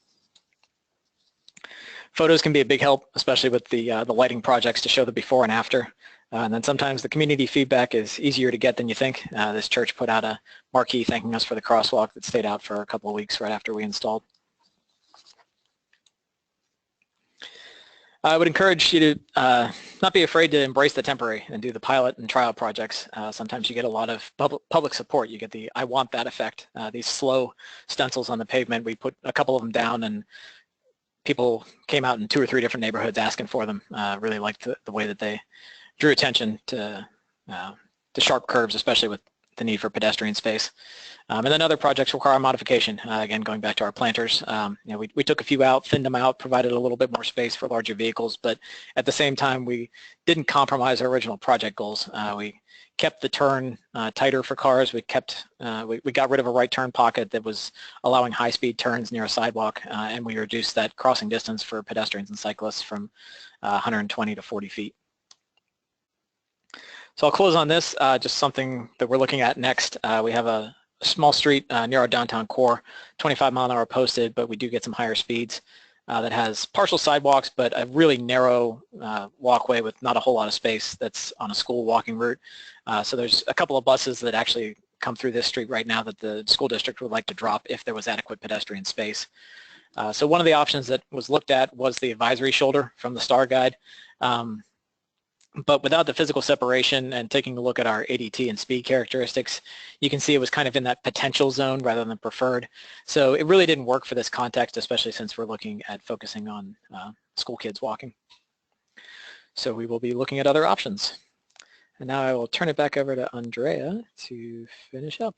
Photos can be a big help, especially with the lighting projects to show the before and after. And then sometimes the community feedback is easier to get than you think. This church put out a marquee thanking us for the crosswalk that stayed out for a couple of weeks right after we installed. I would encourage you to not be afraid to embrace the temporary and do the pilot and trial projects. Sometimes you get a lot of public support. You get the I want that effect. These slow stencils on the pavement, we put a couple of them down and people came out in 2 or 3 different neighborhoods asking for them. Really liked the way that they drew attention to sharp curves, especially with the need for pedestrian space. And then other projects require modification. Again, going back to our planters, we took a few out, thinned them out, provided a little bit more space for larger vehicles, but at the same time, we didn't compromise our original project goals. We kept the turn tighter for cars. We got rid of a right turn pocket that was allowing high-speed turns near a sidewalk, and we reduced that crossing distance for pedestrians and cyclists from 120 to 40 feet. So I'll close on this, just something that we're looking at next. We have a small street near our downtown core, 25-mile-an-hour posted, but we do get some higher speeds that has partial sidewalks, but a really narrow walkway with not a whole lot of space that's on a school walking route. So there's a couple of buses that actually come through this street right now that the school district would like to drop if there was adequate pedestrian space. So one of the options that was looked at was the advisory shoulder from the STAR guide. But without the physical separation and taking a look at our ADT and speed characteristics, you can see it was kind of in that potential zone rather than preferred. So it really didn't work for this context, especially since we're looking at focusing on school kids walking. So we will be looking at other options. And now I will turn it back over to Andrea to finish up.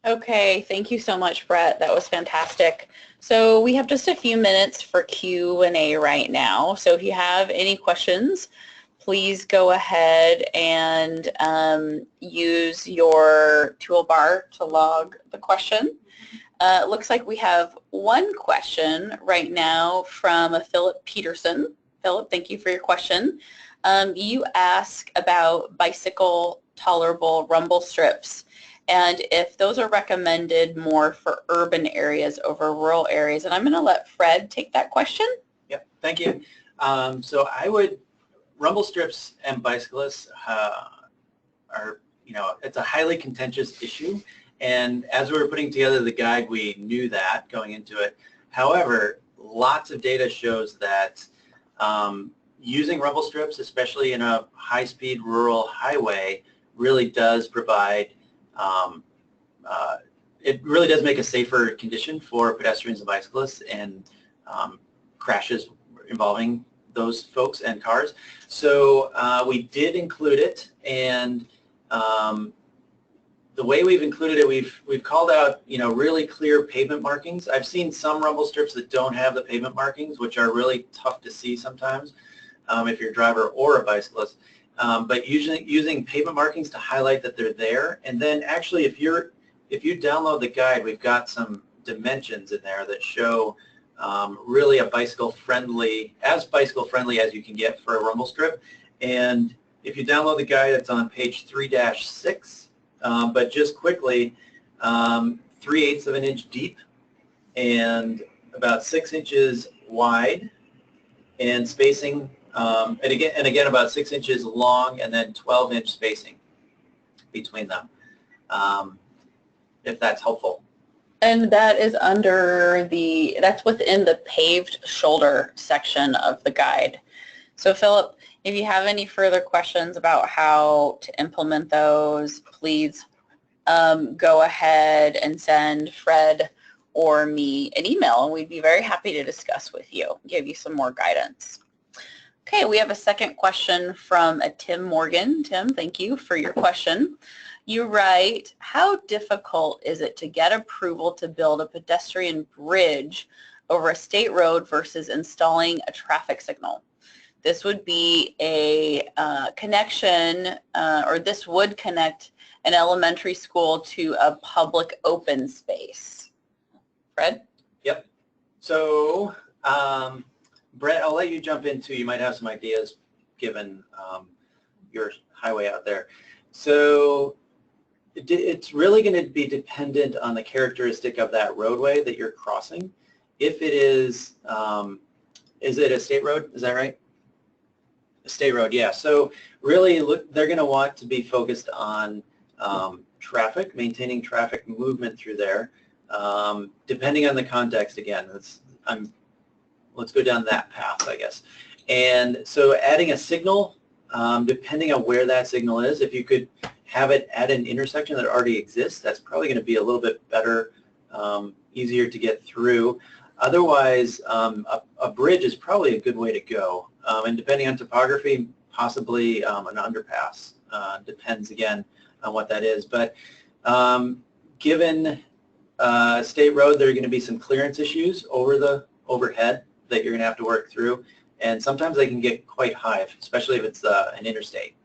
Okay, thank you so much, Brett. That was fantastic. So we have just a few minutes for Q&A right now. So if you have any questions, please go ahead and use your toolbar to log the question. It looks like we have one question right now from a Philip Peterson. Philip, thank you for your question. You ask about bicycle tolerable rumble strips, and if those are recommended more for urban areas over rural areas. And I'm going to let Fred take that question. Yep, thank you. So I would, rumble strips and bicyclists are, it's a highly contentious issue. And as we were putting together the guide, we knew that going into it. However, lots of data shows that using rumble strips, especially in a high-speed rural highway, really does provide it really does make a safer condition for pedestrians and bicyclists and crashes involving those folks and cars. So we did include it, and the way we've included it, we've called out really clear pavement markings. I've seen some rumble strips that don't have the pavement markings, which are really tough to see sometimes if you're a driver or a bicyclist. But usually using pavement markings to highlight that they're there, and then actually if you download the guide, we've got some dimensions in there that show really a bicycle-friendly as you can get for a rumble strip. And if you download the guide, it's on page 3-6, but just quickly, 3/8 of an inch deep and about 6 inches wide, and spacing. And again, about 6 inches long, and then 12-inch spacing between them, if that's helpful. And that is that's within the paved shoulder section of the guide. So Philip, if you have any further questions about how to implement those, please go ahead and send Fred or me an email, and we'd be very happy to discuss with you, give you some more guidance. Okay, we have a second question from Tim Morgan. Tim, thank you for your question. You write, how difficult is it to get approval to build a pedestrian bridge over a state road versus installing a traffic signal? This would be a connection, or this would connect an elementary school to a public open space. Fred? Yep. So, Brett, I'll let you jump in too. You might have some ideas given your highway out there. So it's really going to be dependent on the characteristic of that roadway that you're crossing. If it is it a state road? Is that right? A state road, yeah. So really, they're going to want to be focused on traffic, maintaining traffic movement through there. Depending on the context, again, let's go down that path, I guess. And so adding a signal, depending on where that signal is, if you could have it at an intersection that already exists, that's probably going to be a little bit better, easier to get through. Otherwise, a bridge is probably a good way to go. And depending on topography, possibly an underpass. Depends, again, on what that is. But given state road, there are going to be some clearance issues overhead that you're going to have to work through. And sometimes they can get quite high, especially if it's an interstate.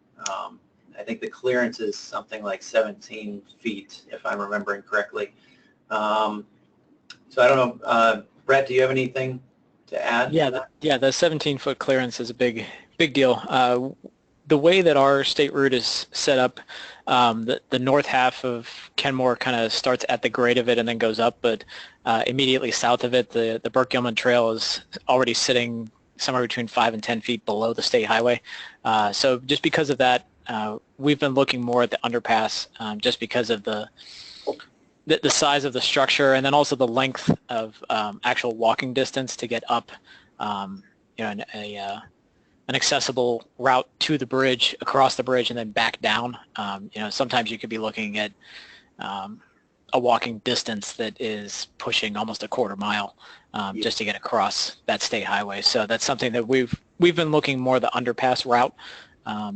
I think the clearance is something like 17 feet, if I'm remembering correctly. So I don't know, Brett, do you have anything to add? Yeah, the 17-foot clearance is a big deal. The way that our state route is set up, the north half of Kenmore kind of starts at the grade of it and then goes up, but immediately south of it, the Burke-Gilman Trail is already sitting somewhere between 5 and 10 feet below the state highway. So just because of that, we've been looking more at the underpass just because of the size of the structure, and then also the length of actual walking distance to get up, an accessible route to the bridge, across the bridge, and then back down. Sometimes you could be looking at a walking distance that is pushing almost a quarter mile just to get across that state highway. So that's something that we've been looking more the underpass route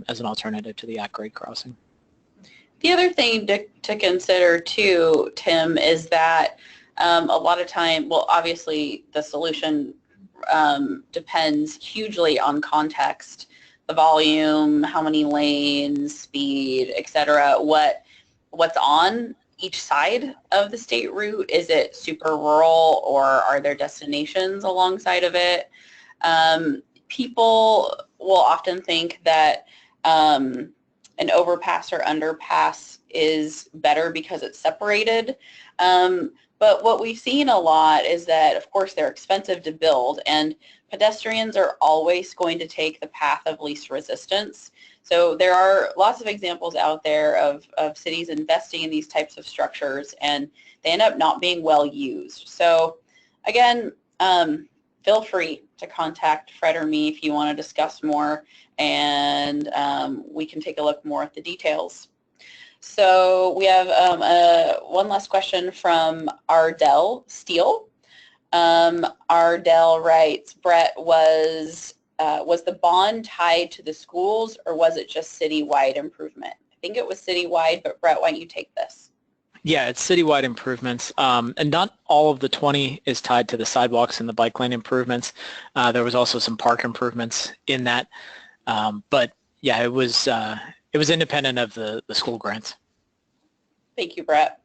as an alternative to the at-grade crossing. The other thing to consider too, Tim, is that a lot of time, well, obviously the solution depends hugely on context, the volume, how many lanes, speed, etc. What's on each side of the state route? Is it super rural, or are there destinations alongside of it? People will often think that an overpass or underpass is better because it's separated. But what we've seen a lot is that, of course, they're expensive to build, and pedestrians are always going to take the path of least resistance. So there are lots of examples out there of cities investing in these types of structures, and they end up not being well used. So again, feel free to contact Fred or me if you want to discuss more, and we can take a look more at the details. So we have one last question from Ardell Steele. Ardell writes, Brett, was the bond tied to the schools, or was it just citywide improvement? I think it was citywide, but Brett, why don't you take this? Yeah, it's citywide improvements, and not all of the 20 is tied to the sidewalks and the bike lane improvements. There was also some park improvements in that, but yeah, it was independent of the school grants. Thank you, Brett.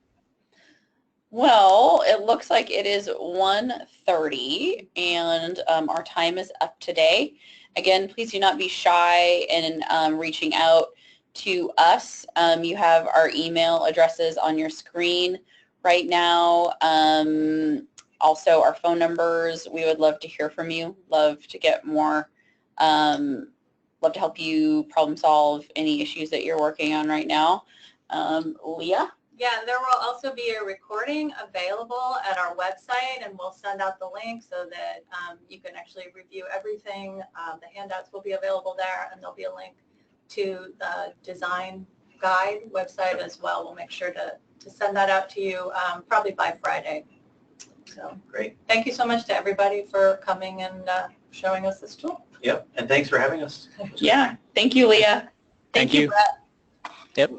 Well, it looks like it is 1:30, and our time is up today. Again, please do not be shy in reaching out to us. You have our email addresses on your screen right now. Also, our phone numbers. We would love to hear from you. Love to get more. Love to help you problem solve any issues that you're working on right now. Leah? Yeah, there will also be a recording available at our website, and we'll send out the link so that you can actually review everything. The handouts will be available there, and there'll be a link to the design guide website as well. We'll make sure to send that out to you probably by Friday. So great. Thank you so much to everybody for coming and showing us this tool. Yep, and thanks for having us. Yeah, thank you, Leah. Thank you. Brett. Yep.